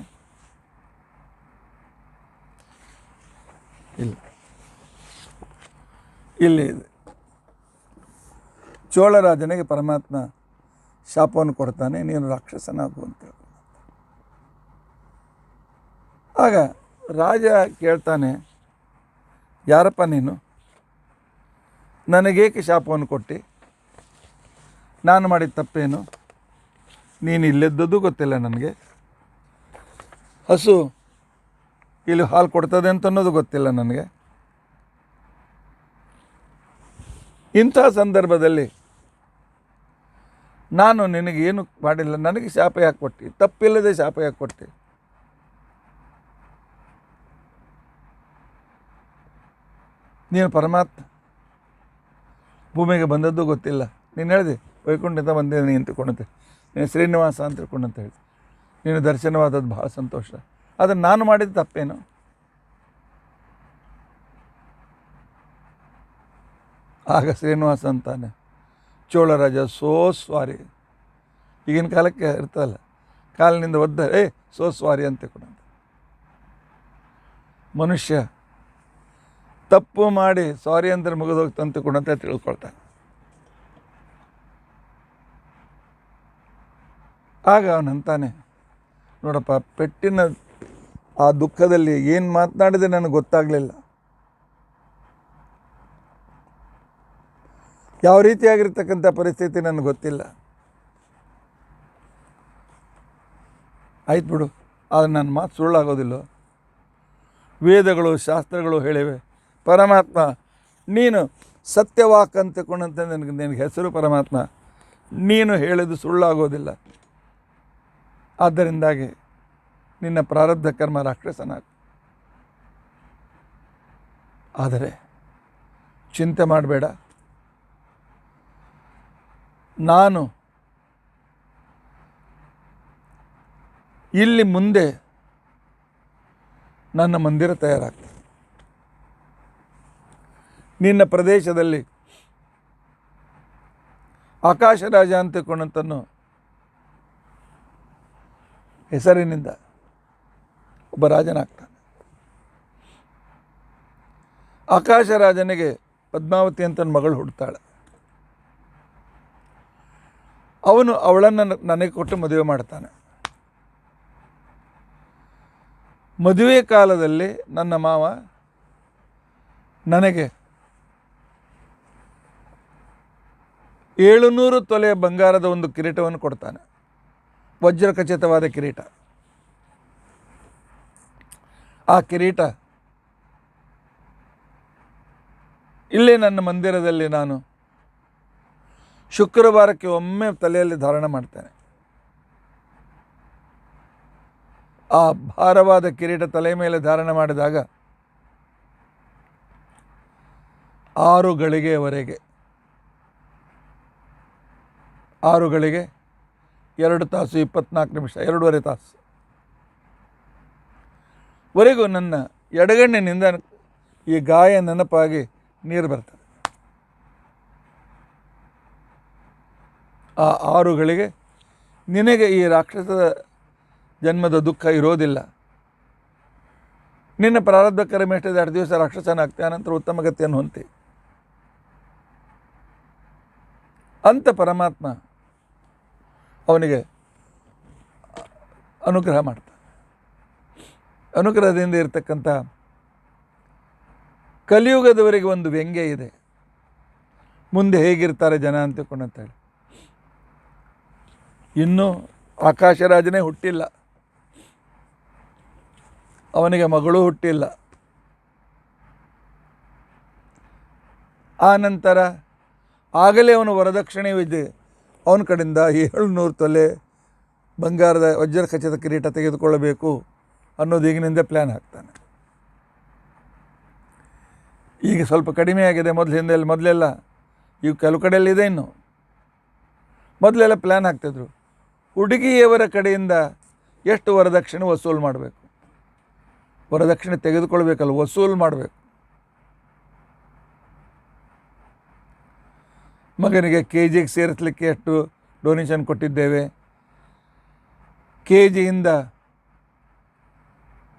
ಇಲ್ಲಿ ಇದೆ. ಚೋಳರಾಜನಿಗೆ ಪರಮಾತ್ಮ ಶಾಪವನ್ನು ಕೊಡ್ತಾನೆ, ನೀನು ರಾಕ್ಷಸನಾಗು ಅಂತೇಳಿ. ಆಗ ರಾಜ ಕೇಳ್ತಾನೆ, ಯಾರಪ್ಪ ನೀನು? ನನಗೇಕೆ ಶಾಪವನ್ನು ಕೊಟ್ಟು? ನಾನು ಮಾಡಿದ ತಪ್ಪೇನು? ನೀನು ಇಲ್ಲಿದ್ದದ್ದು ಗೊತ್ತಿಲ್ಲ ನನಗೆ, ಹಸು ಇಲ್ಲಿ ಹಾಲು ಕೊಡ್ತದೆ ಅಂತ ಅನ್ನೋದು ಗೊತ್ತಿಲ್ಲ ನನಗೆ. ಇಂಥ ಸಂದರ್ಭದಲ್ಲಿ ನಾನು ನಿನಗೇನು ಮಾಡಿಲ್ಲ, ನನಗೆ ಶಾಪ ಯಾಕೆ ಕೊಟ್ಟು? ತಪ್ಪಿಲ್ಲದೆ ಶಾಪ ಯಾಕೆ ಕೊಟ್ಟು? ನೀನು ಪರಮಾತ್ಮ, ಭೂಮಿಗೆ ಬಂದದ್ದು ಗೊತ್ತಿಲ್ಲ. ನೀನು ಹೇಳಿದೆ ವೈಕುಂಠದಿಂದ ಬಂದಿದ್ದೀನಿ ಅಂತ ತಿಳ್ಕೊಂಡಂತೆ, ನೀನು ಶ್ರೀನಿವಾಸ ಅಂತ ತಿಳ್ಕೊಂಡಂತ ಹೇಳಿ ನೀನು ದರ್ಶನವಾದದ್ದು ಭಾಳ ಸಂತೋಷ. ಆದರೆ ನಾನು ಮಾಡಿದ ತಪ್ಪೇನು? ಆಗ ಶ್ರೀನಿವಾಸ ಅಂತಾನೆ, ಚೋಳರಾಜ ಸೋ ಸ್ವಾರಿ. ಈಗಿನ ಕಾಲಕ್ಕೆ ಇರ್ತದಲ್ಲ, ಕಾಲಿನಿಂದ ಒದ್ದ ಸೋ ಸ್ವಾರಿ ಅಂತ ತಿಳ್ಕೊಂಡಂತೆ. ಮನುಷ್ಯ ತಪ್ಪು ಮಾಡಿ ಸಾರಿ ಅಂದರೆ ಮುಗಿದೋಗ್ತಂತ ತಿಳ್ಕೊಂಡಂತೆ ತಿಳ್ಕೊಳ್ತಾನೆ. ಆಗ ಅವನಂತಾನೆ, ನೋಡಪ್ಪ, ಪೆಟ್ಟಿನ ಆ ದುಃಖದಲ್ಲಿ ಏನು ಮಾತನಾಡಿದೆ ನನಗೆ ಗೊತ್ತಾಗಲಿಲ್ಲ. ಯಾವ ರೀತಿಯಾಗಿರ್ತಕ್ಕಂಥ ಪರಿಸ್ಥಿತಿ ನನಗೆ ಗೊತ್ತಿಲ್ಲ. ಆಯ್ತು ಬಿಡು, ಆದರೆ ನನ್ನ ಮಾತು ಸುಳ್ಳಾಗೋದಿಲ್ಲ. ವೇದಗಳು ಶಾಸ್ತ್ರಗಳು ಹೇಳಿವೆ, ಪರಮಾತ್ಮ ನೀನು ಸತ್ಯವಾಕ್ ಅಂತಕೊಂಡಂತೆ ನಿನಗೆ ಹೆಸರು ಪರಮಾತ್ಮ, ನೀನು ಹೇಳಿದ್ದು ಸುಳ್ಳಾಗೋದಿಲ್ಲ. ಆದ್ದರಿಂದಾಗಿ ನಿನ್ನ ಪ್ರಾರಬ್ಧ ಕರ್ಮ ರಾಕ್ಷಸನಾಗು. ಆದರೆ ಚಿಂತೆ ಮಾಡಬೇಡ, ನಾನು ಇಲ್ಲಿ ಮುಂದೆ ನನ್ನ ಮಂದಿರ ತಯಾರಾಗ್ತದೆ. ನಿನ್ನ ಪ್ರದೇಶದಲ್ಲಿ ಆಕಾಶ ರಾಜ ಅಂತ ತಿಳ್ಕೊಂಡಂತನು ಹೆಸರಿನಿಂದ ಒಬ್ಬ ರಾಜನಾಗ್ತಾನೆ. ಆಕಾಶ ರಾಜನಿಗೆ ಪದ್ಮಾವತಿ ಅಂತ ಮಗಳು ಹುಡ್ತಾಳೆ. ಅವನು ಅವಳನ್ನು ನನಗೆ ಕೊಟ್ಟು ಮದುವೆ ಮಾಡ್ತಾನೆ. ಮದುವೆ ಕಾಲದಲ್ಲಿ ನನ್ನ ಮಾವ ನನಗೆ 700 ತೊಲೆಯ ಬಂಗಾರದ ಒಂದು ಕಿರೀಟವನ್ನು ಕೊಡ್ತಾನೆ, ವಜ್ರ ಖಚಿತವಾದ ಕಿರೀಟ. ಆ ಕಿರೀಟ ಇಲ್ಲೇ ನನ್ನ ಮಂದಿರದಲ್ಲಿ ನಾನು ಶುಕ್ರವಾರಕ್ಕೆ ಒಮ್ಮೆ ತಲೆಯಲ್ಲಿ ಧಾರಣ ಮಾಡ್ತೇನೆ. ಆ ಭಾರವಾದ ಕಿರೀಟ ತಲೆ ಮೇಲೆ ಧಾರಣ ಮಾಡಿದಾಗ 6 ಗಳಿಗೆಯವರೆಗೆ 6 ಗಳಿಗೆ 2 ತಾಸು 24 ನಿಮಿಷ 2.5 ತಾಸು ವರೆಗೂ ನನ್ನ ಎಡಗಣ್ಣಿನಿಂದ ಈ ಗಾಯ ನೆನಪಾಗಿ ನೀರು ಬರ್ತದೆ. ಆ 6 ಗಳಿಗೆ ನಿನಗೆ ಈ ರಾಕ್ಷಸದ ಜನ್ಮದ ದುಃಖ ಇರೋದಿಲ್ಲ, ನಿನ್ನ ಪ್ರಾರಬ್ಧ ಕರ್ಮ ಎಷ್ಟಿದೆ 2 ದಿವಸ ರಾಕ್ಷಸನಾಗ್ತೆ, ಅನಂತರ ಉತ್ತಮ ಗತಿಯನ್ನು ಹೊಂತಿ ಅಂತ ಪರಮಾತ್ಮ ಅವನಿಗೆ ಅನುಗ್ರಹ ಮಾಡ್ತಾನೆ. ಅನುಗ್ರಹದಿಂದ ಇರತಕ್ಕಂಥ ಕಲಿಯುಗದವರೆಗೆ ಒಂದು ವ್ಯಂಗ್ಯ ಇದೆ, ಮುಂದೆ ಹೇಗಿರ್ತಾರೆ ಜನ ಅಂತೇಳಿ. ಇನ್ನೂ ಆಕಾಶರಾಜನೇ ಹುಟ್ಟಿಲ್ಲ, ಅವನಿಗೆ ಮಗಳೂ ಹುಟ್ಟಿಲ್ಲ. ಆ ನಂತರ ಆಗಲೇ ಅವನು ವರದಕ್ಷಿಣೆ ಇದೆ, ಅವನ ಕಡೆಯಿಂದ 700 ತೊಲೆ ಬಂಗಾರದ ವಜ್ರ ಖಚಿತ ಕಿರೀಟ ತೆಗೆದುಕೊಳ್ಳಬೇಕು ಅನ್ನೋದು ಈಗಿನಿಂದ ಪ್ಲ್ಯಾನ್ ಹಾಕ್ತಾನೆ. ಈಗ ಸ್ವಲ್ಪ ಕಡಿಮೆ ಆಗಿದೆ, ಮೊದಲೆಲ್ಲ ಈಗ ಕೆಲವು ಕಡೆಯಲ್ಲಿದೆ. ಇನ್ನು ಮೊದಲೆಲ್ಲ ಪ್ಲ್ಯಾನ್ ಹಾಕ್ತಿದ್ರು, ಹುಡುಗಿಯವರ ಕಡೆಯಿಂದ ಎಷ್ಟು ವರದಕ್ಷಿಣೆ ವಸೂಲು ಮಾಡಬೇಕು, ವರದಕ್ಷಿಣೆ ತೆಗೆದುಕೊಳ್ಬೇಕಲ್ಲ, ವಸೂಲು ಮಾಡಬೇಕು. ಮಗನಿಗೆ KGಗೆ ಸೇರಿಸಲಿಕ್ಕೆ ಎಷ್ಟು ಡೊನೇಷನ್ ಕೊಟ್ಟಿದ್ದೇವೆ, KGಯಿಂದ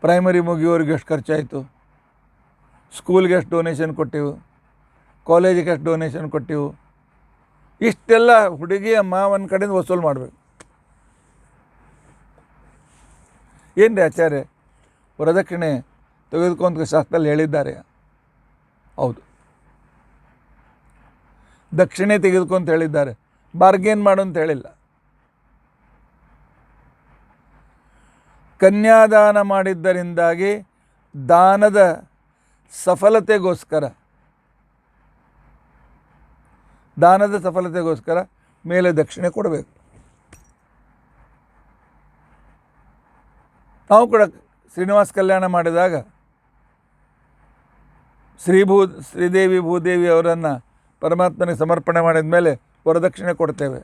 ಪ್ರೈಮರಿ ಮುಗಿಯೋರಿಗೆ ಎಷ್ಟು ಖರ್ಚಾಯಿತು, ಸ್ಕೂಲ್ಗೆ ಎಷ್ಟು ಡೊನೇಷನ್ ಕೊಟ್ಟೆವು, ಕಾಲೇಜಿಗೆ ಎಷ್ಟು ಡೊನೇಷನ್ ಕೊಟ್ಟೆವು, ಇಷ್ಟೆಲ್ಲ ಹುಡುಗಿಯ ಮಾವನ ಕಡೆಯಿಂದ ವಸೂಲು ಮಾಡಬೇಕು. ಏನು ರೀ ಆಚಾರ್ಯ, ವರದಕ್ಷಿಣೆ ತೆಗೆದುಕೊಂತ ಶಾಸ್ತ್ರದಲ್ಲಿ ಹೇಳಿದ್ದಾರೆ? ಹೌದು, ದಕ್ಷಿಣೆ ತೆಗೆದುಕೊಂತ ಹೇಳಿದ್ದಾರೆ, ಬಾರ್ಗೇನ್ ಮಾಡು ಅಂತ ಹೇಳಿಲ್ಲ. ಕನ್ಯಾದಾನ ಮಾಡಿದ್ದರಿಂದಾಗಿ ದಾನದ ಸಫಲತೆಗೋಸ್ಕರ ಮೇಲೆ ದಕ್ಷಿಣೆ ಕೊಡಬೇಕು. ನಾವು ಕೂಡ ಶ್ರೀನಿವಾಸ ಕಲ್ಯಾಣ ಮಾಡಿದಾಗ ಶ್ರೀದೇವಿ ಭೂದೇವಿ ಅವರನ್ನು ಪರಮಾತ್ಮನಿಗೆ ಸಮರ್ಪಣೆ ಮಾಡಿದ ಮೇಲೆ ವರದಕ್ಷಿಣೆ ಕೊಡ್ತೇವೆ.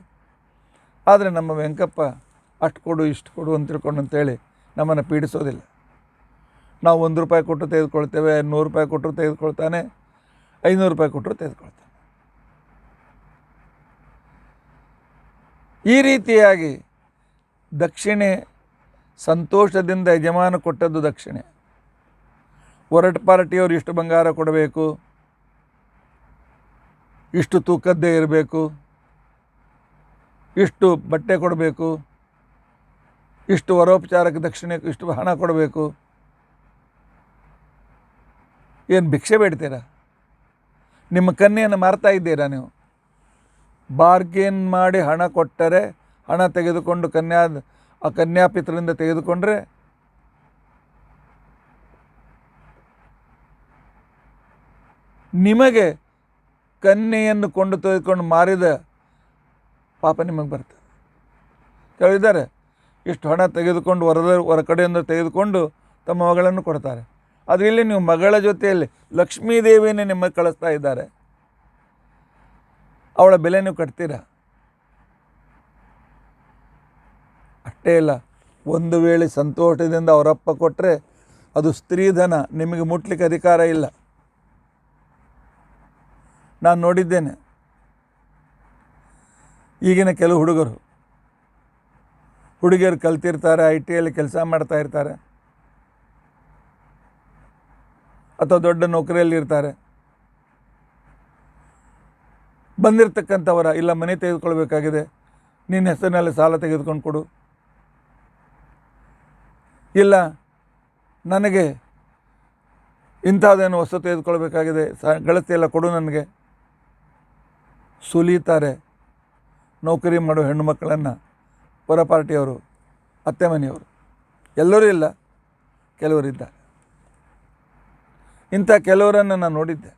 ಆದರೆ ನಮ್ಮ ವೆಂಕಪ್ಪ ಅಷ್ಟು ಕೊಡು ಇಷ್ಟು ಕೊಡು ಅಂತ ತಿಳ್ಕೊಂಡಂತೇಳಿ ನಮ್ಮನ್ನು ಪೀಡಿಸೋದಿಲ್ಲ. ನಾವು 1 ರೂಪಾಯಿ ಕೊಟ್ಟು ತೆಗೆದುಕೊಳ್ತೇವೆ, 100 ರೂಪಾಯಿ ಕೊಟ್ಟರು ತೆಗೆದುಕೊಳ್ತಾನೆ, 500 ರೂಪಾಯಿ ಕೊಟ್ಟರು ತೆಗೆದುಕೊಳ್ತಾನೆ. ಈ ರೀತಿಯಾಗಿ ದಕ್ಷಿಣೆ ಸಂತೋಷದಿಂದ ಯಜಮಾನ ಕೊಟ್ಟದ್ದು ದಕ್ಷಿಣೆ. ಹೊರಟ ಪಾರ್ಟಿಯವರು ಇಷ್ಟು ಬಂಗಾರ ಕೊಡಬೇಕು, ಇಷ್ಟು ತೂಕದ್ದೇ ಇರಬೇಕು, ಇಷ್ಟು ಬಟ್ಟೆ ಕೊಡಬೇಕು, ಇಷ್ಟು ವರೋಪಚಾರಕ್ಕೆ ದಕ್ಷಿಣೆ ಇಷ್ಟು ಹಣ ಕೊಡಬೇಕು. ಏನು ಭಿಕ್ಷೆ ಬೇಡ್ತೀರಾ? ನಿಮ್ಮ ಕನ್ಯೆಯನ್ನು ಮಾರ್ತಾ ಇದ್ದೀರಾ ನೀವು? ಬಾರ್ಗೇನ್ ಮಾಡಿ ಹಣ ಕೊಟ್ಟರೆ, ಹಣ ತೆಗೆದುಕೊಂಡು ಕನ್ಯಾಪಿತರಿಂದ ತೆಗೆದುಕೊಂಡ್ರೆ ನಿಮಗೆ ಕನ್ಯೆಯನ್ನು ತೆಗೆದುಕೊಂಡು ಮಾರಿದ ಪಾಪ ನಿಮಗೆ ಬರ್ತದೆ. ಕೇಳಿದ್ದಾರೆ, ಇಷ್ಟು ಹಣ ತೆಗೆದುಕೊಂಡು ಹೊರ ಕಡೆಯಿಂದ ತೆಗೆದುಕೊಂಡು ತಮ್ಮ ಮಗಳನ್ನು ಕೊಡ್ತಾರೆ. ಆದರೆ ಇಲ್ಲಿ ನೀವು ಮಗಳ ಜೊತೆಯಲ್ಲಿ ಲಕ್ಷ್ಮೀದೇವಿಯನ್ನೇ ನಿಮಗೆ ಕಳಿಸ್ತಾ ಇದ್ದಾರೆ, ಅವಳ ಬೆಲೆ ನೀವು ಕಟ್ತೀರಾ? ಅಷ್ಟೇ ಇಲ್ಲ, ಒಂದು ವೇಳೆ ಸಂತೋಷದಿಂದ ಅವರಪ್ಪ ಕೊಟ್ಟರೆ ಅದು ಸ್ತ್ರೀಧನ, ನಿಮಗೆ ಮುಟ್ಲಿಕ್ಕೆ ಅಧಿಕಾರ ಇಲ್ಲ. ನಾನು ನೋಡಿದ್ದೇನೆ, ಈಗಿನ ಕೆಲವು ಹುಡುಗಿಯರು ಕಲ್ತಿರ್ತಾರೆ, IT ಯಲ್ಲಿ ಕೆಲಸ ಮಾಡ್ತಾ ಇರ್ತಾರೆ ಅಥವಾ ದೊಡ್ಡ ನೌಕರಿಯಲ್ಲಿ ಇರ್ತಾರೆ. ಬಂದಿರತಕ್ಕಂಥವರ ಇಲ್ಲ ಮನೆ ತೆಗೆದುಕೊಳ್ಬೇಕಾಗಿದೆ, ನಿನ್ನ ಹೆಸರಿನಲ್ಲಿ ಸಾಲ ತೆಗೆದುಕೊಂಡು ಕೊಡು, ಇಲ್ಲ ನನಗೆ ಇಂಥದ್ದೇನು ವಸ್ತು ತೆಗೆದುಕೊಳ್ಬೇಕಾಗಿದೆ, ಗಳತಿ ಎಲ್ಲ ಕೊಡು ನನಗೆ. ಸುಲಿತಾರೆ ನೌಕರಿ ಮಾಡೋ ಹೆಣ್ಣು ಮಕ್ಕಳನ್ನು ಹೊರ ಪಾರ್ಟಿಯವರು, ಅತ್ತೆ ಮನೆಯವರು. ಎಲ್ಲರೂ ಇಲ್ಲ, ಕೆಲವರಿದ್ದಾರೆ. ಇಂಥ ಕೆಲವರನ್ನು ನಾನು ನೋಡಿದ್ದೆ.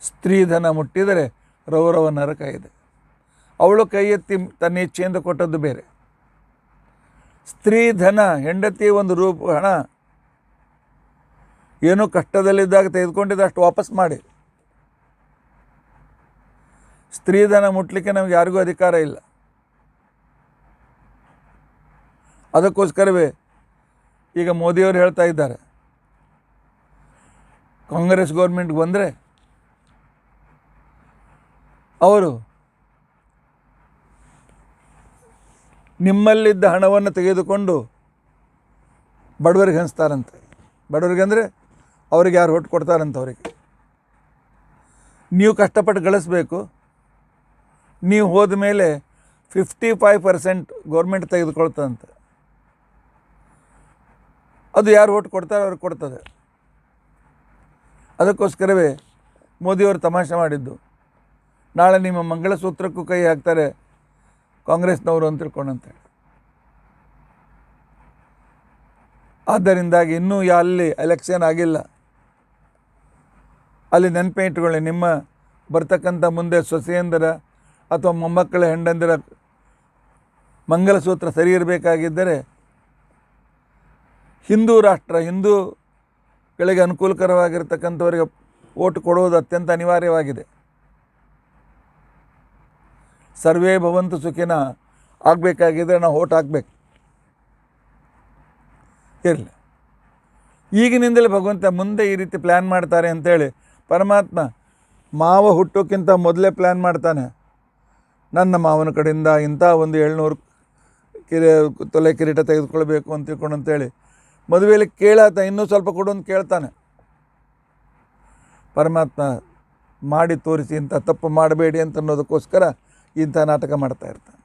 ಸ್ತ್ರೀಧನ ಮುಟ್ಟಿದರೆ ರೌರವ ನರಕ ಇದೆ. ಅವಳು ಕೈ ಎತ್ತಿ ತನ್ನ ಇಚ್ಛೆಯಿಂದ ಕೊಟ್ಟದ್ದು ಬೇರೆ. ಸ್ತ್ರೀಧನ, ಹೆಂಡತಿ ಒಂದು ಹಣ ಏನೋ ಕಷ್ಟದಲ್ಲಿದ್ದಾಗ ತೆಗೆದುಕೊಂಡಿದ್ದಷ್ಟು ವಾಪಸ್ ಮಾಡಿ. ಸ್ತ್ರೀಧನ ಮುಟ್ಲಿಕ್ಕೆ ನಮಗೆ ಯಾರಿಗೂ ಅಧಿಕಾರ ಇಲ್ಲ. ಅದಕ್ಕೋಸ್ಕರವೇ ಈಗ ಮೋದಿಯವರು ಹೇಳ್ತಾ ಇದ್ದಾರೆ, ಕಾಂಗ್ರೆಸ್ ಗೌರ್ಮೆಂಟ್ಗೆ ಬಂದರೆ ಅವರು ನಿಮ್ಮಲ್ಲಿದ್ದ ಹಣವನ್ನು ತೆಗೆದುಕೊಂಡು ಬಡವರಿಗೆ ಹಂಚ್ತಾರಂತೆ. ಬಡವರಿಗೆ ಅಂದರೆ ಅವ್ರಿಗೆ ಯಾರು ಹೊಟ್ಟು ಕೊಡ್ತಾರಂತ. ಅವರಿಗೆ ನೀವು ಕಷ್ಟಪಟ್ಟು ಗಳಿಸ್ಬೇಕು, ನೀವು ಹೋದ ಮೇಲೆ 55% ಗೌರ್ಮೆಂಟ್ ತೆಗೆದುಕೊಳ್ತದಂತೆ. ಅದು ಯಾರು ಓಟ್ ಕೊಡ್ತಾರೆ ಅವ್ರಿಗೆ ಕೊಡ್ತದೆ. ಅದಕ್ಕೋಸ್ಕರವೇ ಮೋದಿಯವರು ತಮಾಷೆ ಮಾಡಿದ್ದು, ನಾಳೆ ನಿಮ್ಮ ಮಂಗಳಸೂತ್ರಕ್ಕೂ ಕೈ ಹಾಕ್ತಾರೆ ಕಾಂಗ್ರೆಸ್ನವರು ಅಂತ ತಿಳ್ಕೊಂಡಂತೇಳಿ. ಆದ್ದರಿಂದಾಗಿ ಇನ್ನೂ ಅಲ್ಲಿ ಎಲೆಕ್ಷನ್ ಆಗಿಲ್ಲ, ಅಲ್ಲಿ ನೆನಪೇ ಇಟ್ಕೊಳ್ಳಿ. ನಿಮ್ಮ ಬರ್ತಕ್ಕಂಥ ಮುಂದೆ ಸೊಸೆಯಂದರ ಅಥವಾ ಮೊಮ್ಮಕ್ಕಳ ಹೆಂಡಂದಿರ ಮಂಗಲಸೂತ್ರ ಸರಿ ಇರಬೇಕಾಗಿದ್ದರೆ ಹಿಂದೂ ರಾಷ್ಟ್ರ, ಹಿಂದೂಗಳಿಗೆ ಅನುಕೂಲಕರವಾಗಿರ್ತಕ್ಕಂಥವರಿಗೆ ಓಟ್ ಕೊಡುವುದು ಅತ್ಯಂತ ಅನಿವಾರ್ಯವಾಗಿದೆ. ಸರ್ವೇ ಭವಂತು ಸುಖಿನ ಆಗಬೇಕಾಗಿದ್ದರೆ ನಾವು ಓಟ್ ಹಾಕಬೇಕು. ಇರಲಿ, ಈಗಿನಿಂದಲೇ ಭಗವಂತ ಮುಂದೆ ಈ ರೀತಿ ಪ್ಲ್ಯಾನ್ ಮಾಡ್ತಾರೆ ಅಂಥೇಳಿ ಪರಮಾತ್ಮ ಮಾವ ಹುಟ್ಟೋಕ್ಕಿಂತ ಮೊದಲೇ ಪ್ಲ್ಯಾನ್ ಮಾಡ್ತಾನೆ. ನನ್ನ ಮಾವನ ಕಡೆಯಿಂದ ಇಂಥ ಒಂದು 700 ತೊಲೆ ಕಿರೀಟ ತೆಗೆದುಕೊಳ್ಬೇಕು ಅಂತ ತಿಳ್ಕೊಂಡು ಅಂತೇಳಿ ಮದುವೆಯಲ್ಲಿ ಕೇಳಾತ, ಇನ್ನೂ ಸ್ವಲ್ಪ ಕೊಡು ಅಂತ ಕೇಳ್ತಾನೆ. ಪರಮಾತ್ಮ ಮಾಡಿ ತೋರಿಸಿ ಇಂಥ ತಪ್ಪು ಮಾಡಬೇಡಿ ಅಂತ ಅನ್ನೋದಕ್ಕೋಸ್ಕರ ಇಂಥ ನಾಟಕ ಮಾಡ್ತಾ ಇರ್ತಾನೆ.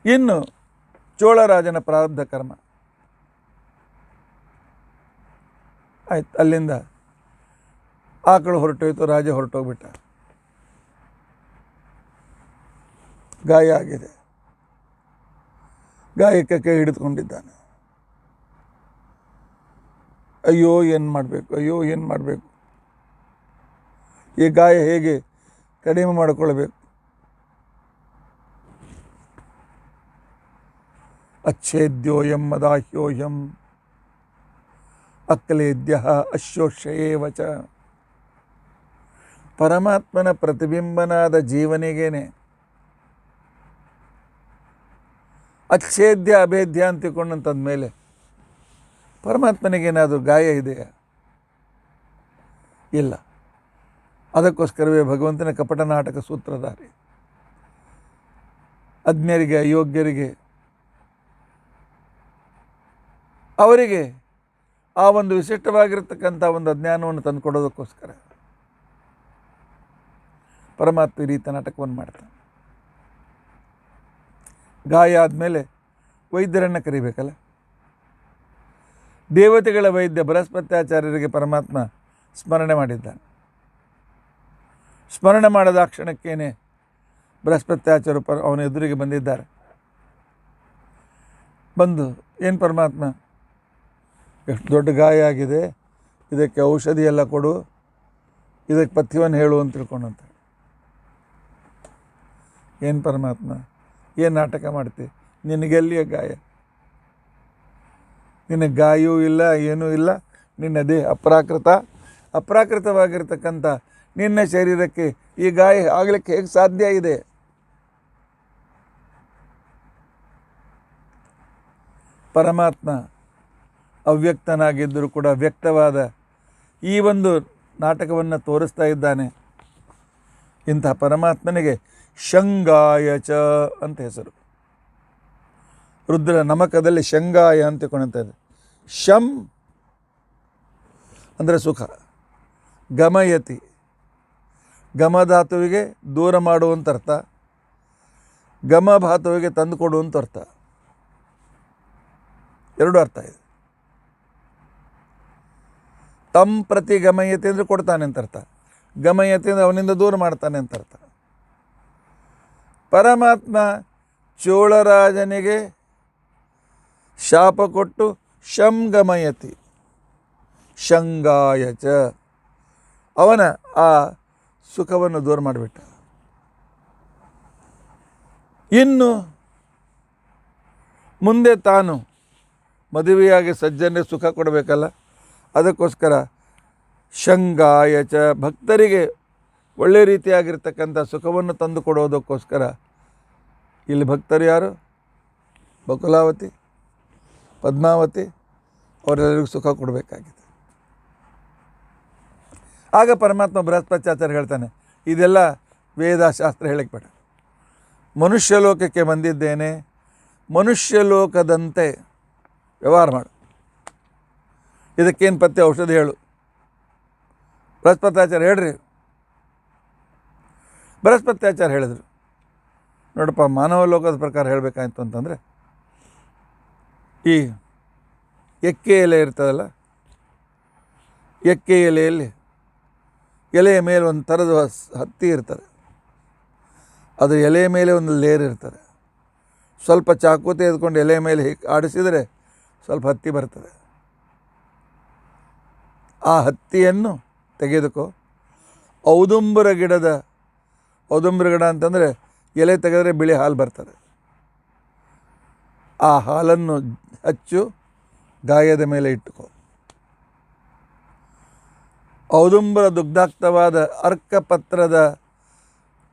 ಇನ್ನು ಚೋಳರಾಜನ ಪ್ರಾರಬ್ಧ ಕರ್ಮ ಆಯ್ತು. ಅಲ್ಲಿಂದ ಆಕಳು ಹೊರಟೋಯ್ತು, ರಾಜ ಹೊರಟೋಗ್ಬಿಟ್ಟ. ಗಾಯ ಆಗಿದೆ, ಗಾಯಕ್ಕೆ ಕೈ ಹಿಡಿದುಕೊಂಡಿದ್ದಾನೆ. ಅಯ್ಯೋ ಏನು ಮಾಡಬೇಕು, ಅಯ್ಯೋ ಏನು ಮಾಡಬೇಕು, ಈ ಗಾಯ ಹೇಗೆ ಕಡಿಮೆ ಮಾಡಿಕೊಳ್ಬೇಕು. ಅಚ್ಛೇದ್ಯೋಯಂ ಮದಾಹ್ಯೋಯಂ ಅಕ್ಲೇದ್ಯ ಅಶ್ಯೋಷಯೇವಚ. ಪರಮಾತ್ಮನ ಪ್ರತಿಬಿಂಬನಾದ ಜೀವನಿಗೇನೆ ಅಚ್ಛೇದ್ಯ ಅಭೇದ್ಯ ಅಂತ ತಿಳ್ಕೊಂಡಂಥದ್ದು ಮೇಲೆ ಪರಮಾತ್ಮನಿಗೇನಾದರೂ ಗಾಯ ಇದೆಯಾ? ಇಲ್ಲ. ಅದಕ್ಕೋಸ್ಕರವೇ ಭಗವಂತನ ಕಪಟ ನಾಟಕ ಸೂತ್ರಧಾರಿ. ಅಜ್ಞರಿಗೆ, ಅಯೋಗ್ಯರಿಗೆ, ಅವರಿಗೆ ಆ ಒಂದು ವಿಶಿಷ್ಟವಾಗಿರ್ತಕ್ಕಂಥ ಒಂದು ಅಜ್ಞಾನವನ್ನು ತಂದುಕೊಡೋದಕ್ಕೋಸ್ಕರ ಪರಮಾತ್ಮ ಈ ರೀತಿ ನಾಟಕವನ್ನು ಮಾಡ್ತಾನೆ. ಗಾಯ ಆದಮೇಲೆ ವೈದ್ಯರನ್ನು ಕರಿಬೇಕಲ್ಲ. ದೇವತೆಗಳ ವೈದ್ಯ ಬೃಹಸ್ಪತ್ಯಾಚಾರ್ಯರಿಗೆ ಪರಮಾತ್ಮ ಸ್ಮರಣೆ ಮಾಡಿದ್ದಾನೆ. ಸ್ಮರಣೆ ಮಾಡಿದ ಕ್ಷಣಕ್ಕೇನೆ ಬೃಹಸ್ಪತ್ಯಾಚಾರ್ಯರು ಅವನ ಎದುರಿಗೆ ಬಂದಿದ್ದಾರೆ. ಬಂದು, ಏನು ಪರಮಾತ್ಮ, ಎಷ್ಟು ದೊಡ್ಡ ಗಾಯ ಆಗಿದೆ, ಇದಕ್ಕೆ ಔಷಧಿ ಎಲ್ಲ ಕೊಡು, ಇದಕ್ಕೆ ಪಥ್ಯವನ್ನು ಹೇಳು ಅಂತ ತಿಳ್ಕೊಂಡಂತ. ಏನು ಪರಮಾತ್ಮ, ಏನು ನಾಟಕ ಮಾಡ್ತಿ, ನಿನಗೆಲ್ಲಿಯ ಗಾಯ? ನಿನ್ನ ಗಾಯವೂ ಇಲ್ಲ, ಏನೂ ಇಲ್ಲ. ನಿನ್ನದೇ ಅಪ್ರಾಕೃತವಾಗಿರ್ತಕ್ಕಂಥ ನಿನ್ನ ಶರೀರಕ್ಕೆ ಈ ಗಾಯ ಆಗಲಿಕ್ಕೆ ಹೇಗೆ ಸಾಧ್ಯ ಇದೆ? ಪರಮಾತ್ಮ ಅವ್ಯಕ್ತನಾಗಿದ್ದರೂ ಕೂಡ ವ್ಯಕ್ತವಾದ ಈ ಒಂದು ನಾಟಕವನ್ನು ತೋರಿಸ್ತಾ ಇದ್ದಾನೆ. ಇಂತಹ ಪರಮಾತ್ಮನಿಗೆ ಶಂಗಾಯ ಚ ಅಂತ ಹೆಸರು. ರುದ್ರ ನಮಕದಲ್ಲಿ ಶಂಗಾಯ ಅಂತ ಕೊಣ್ತಾ ಇದೆ. ಶಂ ಅಂದರೆ ಸುಖ, ಗಮಯತಿ ಗಮಧಾತುವಿಗೆ ದೂರ ಮಾಡುವಂಥ ಅರ್ಥ, ಗಮಧಾತುವಿಗೆ ತಂದು ಕೊಡುವಂಥ ಅರ್ಥ, ಎರಡು ಅರ್ಥ ಇದೆ. ತಂ ಪ್ರತಿ ಗಮಯತಿ ಅಂದರೆ ಕೊಡ್ತಾನೆ ಅಂತ ಅರ್ಥ, ಗಮಯತಿ ಅಂದರೆ ಅವನಿಂದ ದೂರ ಮಾಡ್ತಾನೆ ಅಂತ ಅರ್ಥ. ಪರಮಾತ್ಮ ಚೋಳರಾಜನಿಗೆ ಶಾಪ ಕೊಟ್ಟು ಶಂ ಗಮಯತಿ ಶಂಗಾಯ ಚ, ಅವನ ಆ ಸುಖವನ್ನು ದೂರ ಮಾಡಿಬಿಟ್ಟ. ಇನ್ನು ಮುಂದೆ ತಾನು ಮದುವೆಯಾಗಿ ಸಜ್ಜನಿಗೆ ಸುಖ ಕೊಡಬೇಕಲ್ಲ, ಅದಕ್ಕೋಸ್ಕರ ಶಂಗಾಯ ಚ, ಭಕ್ತರಿಗೆ ಒಳ್ಳೆ ರೀತಿಯಾಗಿರ್ತಕ್ಕಂಥ ಸುಖವನ್ನು ತಂದು ಕೊಡೋದಕ್ಕೋಸ್ಕರ ಇಲ್ಲಿ ಭಕ್ತರು ಯಾರು? ಬಕುಲಾವತಿ, ಪದ್ಮಾವತಿ, ಅವರೆಲ್ಲರಿಗೂ ಸುಖ ಕೊಡಬೇಕಾಗಿದೆ. ಆಗ ಪರಮಾತ್ಮ ಬೃಹಸ್ಪತ್ಯಾಚಾರ್ಯ ಹೇಳ್ತಾನೆ, ಇದೆಲ್ಲ ವೇದಶಾಸ್ತ್ರ ಹೇಳಕ್ಕೆ ಬೇಡ, ಮನುಷ್ಯ ಲೋಕಕ್ಕೆ ಬಂದಿದ್ದೇನೆ, ಮನುಷ್ಯ ಲೋಕದಂತೆ ವ್ಯವಹಾರ ಮಾಡು, ಇದಕ್ಕೇನು ಪಥ್ಯ ಔಷಧಿ ಹೇಳು. ಬೃಹಸ್ಪತ್ಯಾಚಾರ್ಯ ಹೇಳ್ರಿ. ಬೃಹಸ್ಪತ್ಯಾಚಾರ್ಯ ಹೇಳಿದರು, ನೋಡಪ್ಪ, ಮಾನವ ಲೋಕದ ಪ್ರಕಾರ ಹೇಳಬೇಕಾಯ್ತು ಅಂತಂದರೆ, ಈ ಎಕ್ಕೆ ಎಲೆ ಇರ್ತದಲ್ಲ, ಎಕ್ಕೆ ಎಲೆಯಲ್ಲಿ ಎಲೆಯ ಮೇಲೆ ಒಂದು ಥರದ ಹತ್ತಿ ಇರ್ತದೆ, ಅದು ಎಲೆಯ ಮೇಲೆ ಒಂದು ಲೇರ್ ಇರ್ತದೆ. ಸ್ವಲ್ಪ ಚಾಕು ತೆಗೆದುಕೊಂಡು ಎಲೆಯ ಮೇಲೆ ಹೀಗೆ ಆಡಿಸಿದರೆ ಸ್ವಲ್ಪ ಹತ್ತಿ ಬರ್ತದೆ. ಆ ಹತ್ತಿಯನ್ನು ತೆಗೆದುಕೋ, ಔದುಂಬರ ಗಿಡ ಅಂತಂದರೆ ಎಲೆ ತೆಗೆದರೆ ಬಿಳಿ ಹಾಲು ಬರ್ತದೆ, ಆ ಹಾಲನ್ನು ಹಚ್ಚು, ಗಾಯದ ಮೇಲೆ ಇಟ್ಟುಕೋ. ಔದುಂಬರ ದುಗ್ಧಾಕ್ತವಾದ ಅರ್ಕಪತ್ರದ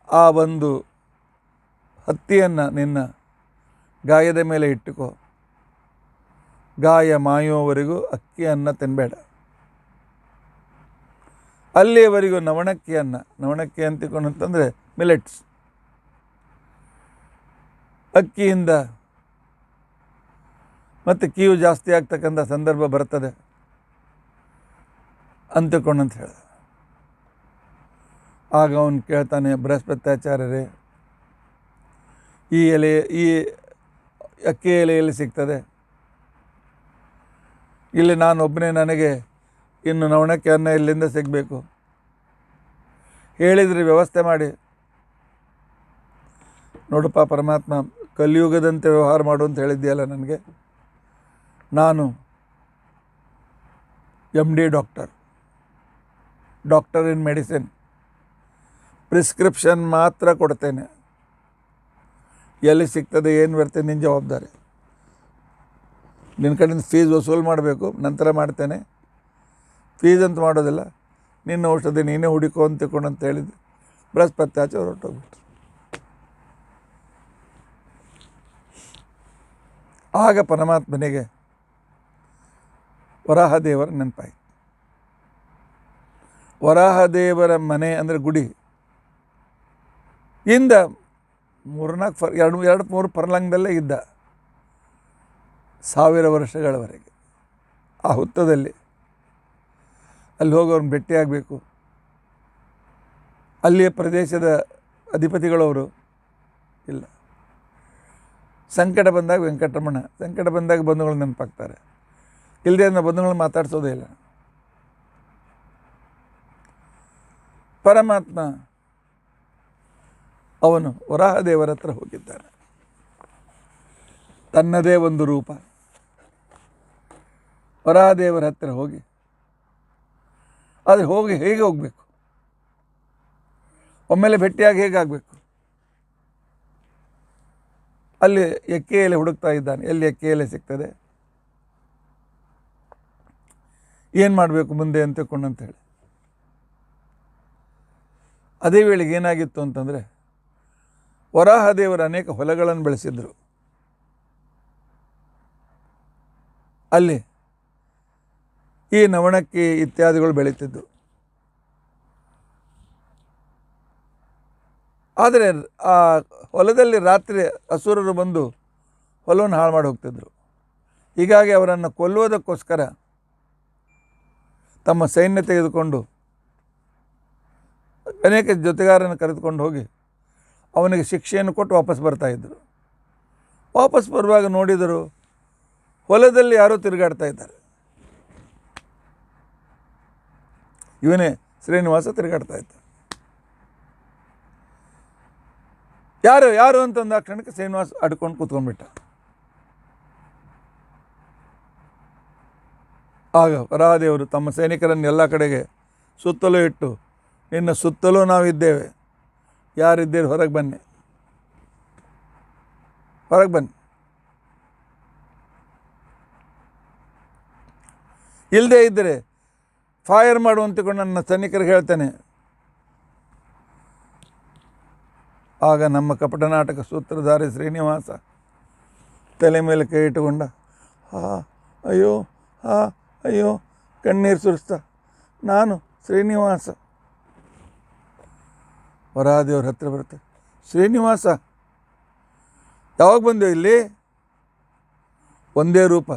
ಆ ಒಂದು ಹತ್ತಿಯನ್ನು ನಿನ್ನ ಗಾಯದ ಮೇಲೆ ಇಟ್ಟುಕೋ. ಗಾಯ ಮಾಯುವವರೆಗೂ ಅಕ್ಕಿಯನ್ನು ತಿನ್ನಬೇಡ. ಅಲ್ಲಿಯವರೆಗೂ ನವಣಕ್ಕಿ ಅಂತಿಕೊಂಡು ಅಂತಂದರೆ ಮಿಲೆಟ್ಸ್, ಅಕ್ಕಿಯಿಂದ ಮತ್ತು ಕೀವು ಜಾಸ್ತಿ ಆಗ್ತಕ್ಕಂಥ ಸಂದರ್ಭ ಬರ್ತದೆ ಅಂತಕೊಂಡಂತ ಹೇಳ. ಆಗ ಅವನು ಕೇಳ್ತಾನೆ, ಬೃಹಸ್ಪತ್ಯಾಚಾರ್ಯರೇ, ಈ ಅಕ್ಕಿ ಎಲೆಯಲ್ಲಿ ಸಿಗ್ತದೆ, ಇಲ್ಲಿ ನಾನೊಬ್ಬನೇ, ನನಗೆ ಇನ್ನು ನವಣಕ್ಕೆ ಅನ್ನ ಇಲ್ಲಿಂದ ಸಿಗಬೇಕು, ಹೇಳಿದರೆ ವ್ಯವಸ್ಥೆ ಮಾಡಿ. ನೋಡಪ್ಪ ಪರಮಾತ್ಮ, ಕಲಿಯುಗದಂತೆ ವ್ಯವಹಾರ ಮಾಡು ಅಂತ ಹೇಳಿದ್ದೀಯಲ್ಲ ನನಗೆ, ನಾನು MD doctor in medicine, prescription ಮಾತ್ರ ಕೊಡ್ತೇನೆ, ಎಲ್ಲಿ ಸಿಗ್ತದೆ ಏನು ಬರ್ತದೆ ನಿನ್ನ ಜವಾಬ್ದಾರಿ. ನಿನ್ನ ಕಡೆಯಿಂದ ಫೀಸ್ ವಸೂಲು ಮಾಡಬೇಕು, ನಂತರ ಮಾಡ್ತೇನೆ, ಫೀಸ್ ಅಂತ ಮಾಡೋದಿಲ್ಲ, ನಿನ್ನ ಔಷಧಿ ನೀನೇ ಹುಡುಕೋ ಅಂತ ತಿಳ್ಕೊಂಡು ಅಂತ ಹೇಳಿದ್ದು. ಬೃಹಸ್ಪತ್ಯಾಚಾರ್ಯ ಹೊರಟೋಗ್ಬಿಟ್ರು. ಆಗ ಪರಮಾತ್ಮನಿಗೆ ವರಾಹದೇವರ ನೆನಪಾಯಿತು. ವರಾಹದೇವರ ಮನೆ ಅಂದರೆ ಗುಡಿ ಇಂದ 2-3 ಪರ್ಲಾಂಗದಲ್ಲೇ ಇದ್ದ 1000 ವರ್ಷಗಳವರೆಗೆ. ಆ ಹುತ್ತದಲ್ಲಿ ಅಲ್ಲಿ ಹೋಗಿ ಅವ್ರನ್ನ ಭೇಟಿಯಾಗಬೇಕು. ಅಲ್ಲಿಯ ಪ್ರದೇಶದ ಅಧಿಪತಿಗಳವರು ಇಲ್ಲ. ಸಂಕಟ ಬಂದಾಗ ವೆಂಕಟರಮಣ, ಸಂಕಟ ಬಂದಾಗ ಬಂಧುಗಳು ನೆನಪಾಗ್ತಾರೆ, ಇಲ್ಲದೆ ಅದನ್ನ ಬಂಧುಗಳನ್ನ ಮಾತಾಡ್ಸೋದೇ ಇಲ್ಲ. ಪರಮಾತ್ಮ ಅವನು ವರಾಹದೇವರ ಹತ್ರ ಹೋಗಿದ್ದಾನೆ. ತನ್ನದೇ ಒಂದು ರೂಪ. ವರಾಹದೇವರ ಹತ್ತಿರ ಹೋಗಿ, ಆದರೆ ಹೇಗೆ ಹೋಗಬೇಕು, ಒಮ್ಮೆಲೆ ಭೇಟಿಯಾಗಿ ಹೇಗಾಗಬೇಕು. ಅಲ್ಲಿ ಎಕ್ಕೆ ಎಲೆ ಹುಡುಕ್ತಾ ಇದ್ದಾನೆ, ಎಲ್ಲಿ ಎಕ್ಕೆ ಎಲೆ ಸಿಗ್ತದೆ, ಏನು ಮಾಡಬೇಕು ಮುಂದೆ ಅಂತ ಹೇಳಿ. ಅದೇ ವೇಳೆಗೆ ಏನಾಗಿತ್ತು ಅಂತಂದರೆ, ವರಾಹದೇವರು ಅನೇಕ ಹೊಲಗಳನ್ನು ಬೆಳೆಸಿದ್ರು. ಅಲ್ಲಿ ಈ ನವಣಕ್ಕಿ ಇತ್ಯಾದಿಗಳು ಬೆಳೀತಿದ್ದು. ಆದರೆ ಆ ಹೊಲದಲ್ಲಿ ರಾತ್ರಿ ಅಸುರರು ಬಂದು ಹೊಲವನ್ನು ಹಾಳು ಮಾಡಿ ಹೋಗ್ತಿದ್ರು. ಹೀಗಾಗಿ ಅವರನ್ನು ಕೊಲ್ಲುವುದಕ್ಕೋಸ್ಕರ ತಮ್ಮ ಸೈನ್ಯ ತೆಗೆದುಕೊಂಡು ಅನೇಕ ಜೊತೆಗಾರನ್ನು ಕರೆದುಕೊಂಡು ಹೋಗಿ ಅವನಿಗೆ ಶಿಕ್ಷೆಯನ್ನು ಕೊಟ್ಟು ವಾಪಸ್ ಬರ್ತಾಯಿದ್ರು. ವಾಪಸ್ ಬರುವಾಗ ನೋಡಿದರು ಹೊಲದಲ್ಲಿ ಯಾರೋ ತಿರುಗಾಡ್ತಾ ಇದ್ದಾರೆ. ಇವನೇ ಶ್ರೀನಿವಾಸ ತಿರುಗಾಡ್ತಾ ಇದ್ದ. ಯಾರು ಯಾರು ಅಂತಂದ ಕ್ಷಣಕ್ಕೆ ಶ್ರೀನಿವಾಸ ಅಡ್ಕೊಂಡು ಕೂತ್ಕೊಂಡ್ಬಿಟ್ಟ. ಆಗ ವರಾಹದೇವರು ತಮ್ಮ ಸೈನಿಕರನ್ನು ಎಲ್ಲ ಕಡೆಗೆ ಸುತ್ತಲೂ ಇಟ್ಟು, ನಿನ್ನ ಸುತ್ತಲೂ ನಾವಿದ್ದೇವೆ, ಯಾರಿದ್ದೀರಿ ಹೊರಗೆ ಬನ್ನಿ, ಹೊರಗೆ ಬನ್ನಿ. ಇಲ್ಲದೇ ಇದ್ದರೆ ಫೈರ್ ಮಾಡುವಂತಕೊಂಡು ನನ್ನ ಸೈನಿಕರಿಗೆ ಹೇಳ್ತೇನೆ. ಆಗ ನಮ್ಮ ಕಪಟ ನಾಟಕ ಸೂತ್ರಧಾರಿ ಶ್ರೀನಿವಾಸ ತಲೆ ಮೇಲೆ ಕೈ ಇಟ್ಟುಕೊಂಡ, ಅಯ್ಯೋ ಅಯ್ಯೋ ಕಣ್ಣೀರು ಸುರಿಸ್ತಾ, ನಾನು ಶ್ರೀನಿವಾಸ. ವರಾಹದೇವ್ರ ಹತ್ತಿರ ಬರುತ್ತೆ. ಶ್ರೀನಿವಾಸ, ಯಾವಾಗ ಬಂದೆವು ಇಲ್ಲಿ? ಒಂದೇ ರೂಪ,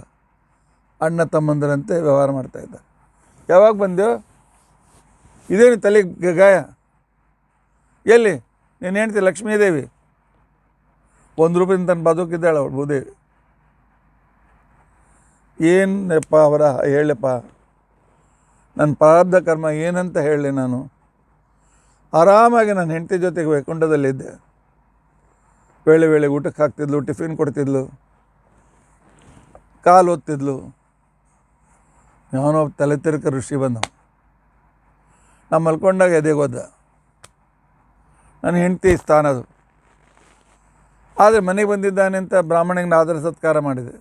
ಅಣ್ಣ ತಮ್ಮಂದರಂತೆ ವ್ಯವಹಾರ ಮಾಡ್ತಾಯಿದ್ದಾರೆ. ಯಾವಾಗ ಬಂದೆವು? ಇದೇನು ತಲೆಗೆ ಗಾಯ? ಎಲ್ಲಿ ನೀನು ಹೆಂಡ್ತಿ ಲಕ್ಷ್ಮೀದೇವಿ? ಒಂದು ರೂಪದಿಂದ ತನ್ನ ಬದುಕಿದ್ದಾಳೆ ಅವಳು ಭೂದೇವಿ. ಏನಪ್ಪ ಅವರ ಹೇಳಪ್ಪ, ನನ್ನ ಪ್ರಾರಬ್ಧ ಕರ್ಮ ಏನಂತ ಹೇಳಲಿ? ನಾನು ಆರಾಮಾಗಿ ನನ್ನ ಹೆಂಡತಿ ಜೊತೆಗೆ ವೈಕುಂಠದಲ್ಲಿದ್ದೆ. ವೇಳೆ ವೇಳೆಗೆ ಊಟಕ್ಕೆ ಹಾಕ್ತಿದ್ಲು, ಟಿಫಿನ್ ಕೊಡ್ತಿದ್ಲು, ಕಾಲು ಓದ್ತಿದ್ಲು. ಯಾವನೋ ತಲೆ ತಿರುಕ ಋಷಿ ಬಂದ, ನಾನು ಮಲ್ಕೊಂಡಾಗ ಎದೆಗೋದ. ನನ್ನ ಹೆಂಡತಿ ಸ್ಥಾನದು. ಆದರೆ ಮನೆಗೆ ಬಂದಿದ್ದಾನೆ ಅಂತ ಬ್ರಾಹ್ಮಣಿಗೆ ಆದರ ಸತ್ಕಾರ ಮಾಡಿದೆ.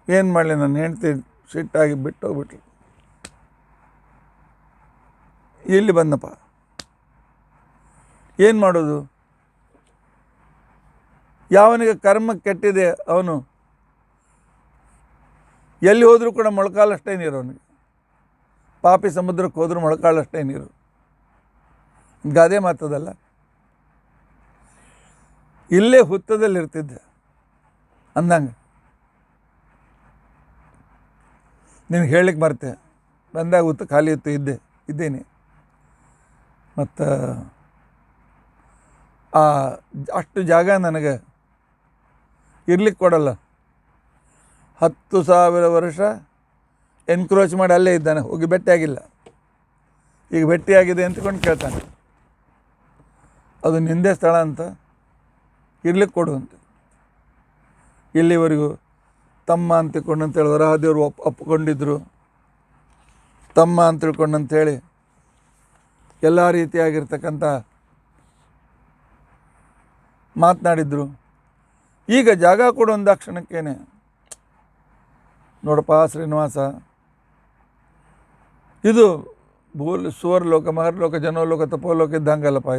ಏನು ಮಾಡಲಿ, ನನ್ನ ಹೆಂಡತಿ ಸಿಟ್ಟಾಗಿ ಬಿಟ್ಟೋಗ್ಬಿಟ್ಲು. ಇಲ್ಲಿ ಬಂದಪ್ಪ, ಏನು ಮಾಡೋದು? ಯಾವನಿಗೆ ಕರ್ಮ ಕೆಟ್ಟಿದೆ ಅವನು ಎಲ್ಲಿ ಹೋದರೂ ಕೂಡ ಮೊಳಕಾಲಷ್ಟೇ ನೀರು. ಅವನಿಗೆ ಪಾಪಿ ಸಮುದ್ರಕ್ಕೆ ಹೋದರೂ ಮೊಳಕಾಲಷ್ಟೇ ನೀರು. ಗಾದೆ ಮಾತದಲ್ಲ. ಇಲ್ಲೇ ಹುತ್ತದಲ್ಲಿರ್ತಿದ್ದೆ ಅಂದಂಗೆ. ನಿನಗೆ ಹೇಳಲಿಕ್ಕೆ ಮರ್ತೆ, ಬಂದಾಗ ಹುತ್ತು ಖಾಲಿ ಇತ್ತು, ಇದ್ದೀನಿ. ಮತ್ತು ಅಷ್ಟು ಜಾಗ ನನಗೆ ಇರ್ಲಿಕ್ಕೆ ಕೊಡಲ್ಲ. 10,000 ವರ್ಷ ಎನ್ಕ್ರೋಚ್ ಮಾಡಿ ಅಲ್ಲೇ ಇದ್ದಾನೆ, ಹೋಗಿ ಭೇಟಿಯಾಗಿಲ್ಲ. ಈಗ ಭೇಟಿಯಾಗಿದೆ ಅಂತಕೊಂಡು ಕೇಳ್ತಾನೆ. ಅದು ನಿಂದೇ ಸ್ಥಳ ಅಂತ ಇರ್ಲಿಕ್ಕೆ ಕೊಡು ಅಂತ. ಇಲ್ಲಿವರೆಗೂ ತಮ್ಮ ಅಂತ ತಿಳ್ಕೊಂಡಂತೇಳಿ ವರಾಹದೇವರು ಒಪ್ಪಿಕೊಂಡಿದ್ರು. ತಮ್ಮ ಅಂತ ತಿಳ್ಕೊಂಡಂತೇಳಿ ಎಲ್ಲ ರೀತಿಯಾಗಿರ್ತಕ್ಕಂಥ ಮಾತನಾಡಿದ್ರು. ಈಗ ಜಾಗ ಕೊಡು ಅಂದಾಕ್ಷಣಕ್ಕೇನೆ, ನೋಡಪ್ಪ ಶ್ರೀನಿವಾಸ, ಇದು ಸುವರ್ಲೋಕ, ಮಹರ್ಲೋಕ, ಜನೋಲೋಕ, ತಪೋಲೋಕ ಇದ್ದಂಗಲ್ಲಪ್ಪ.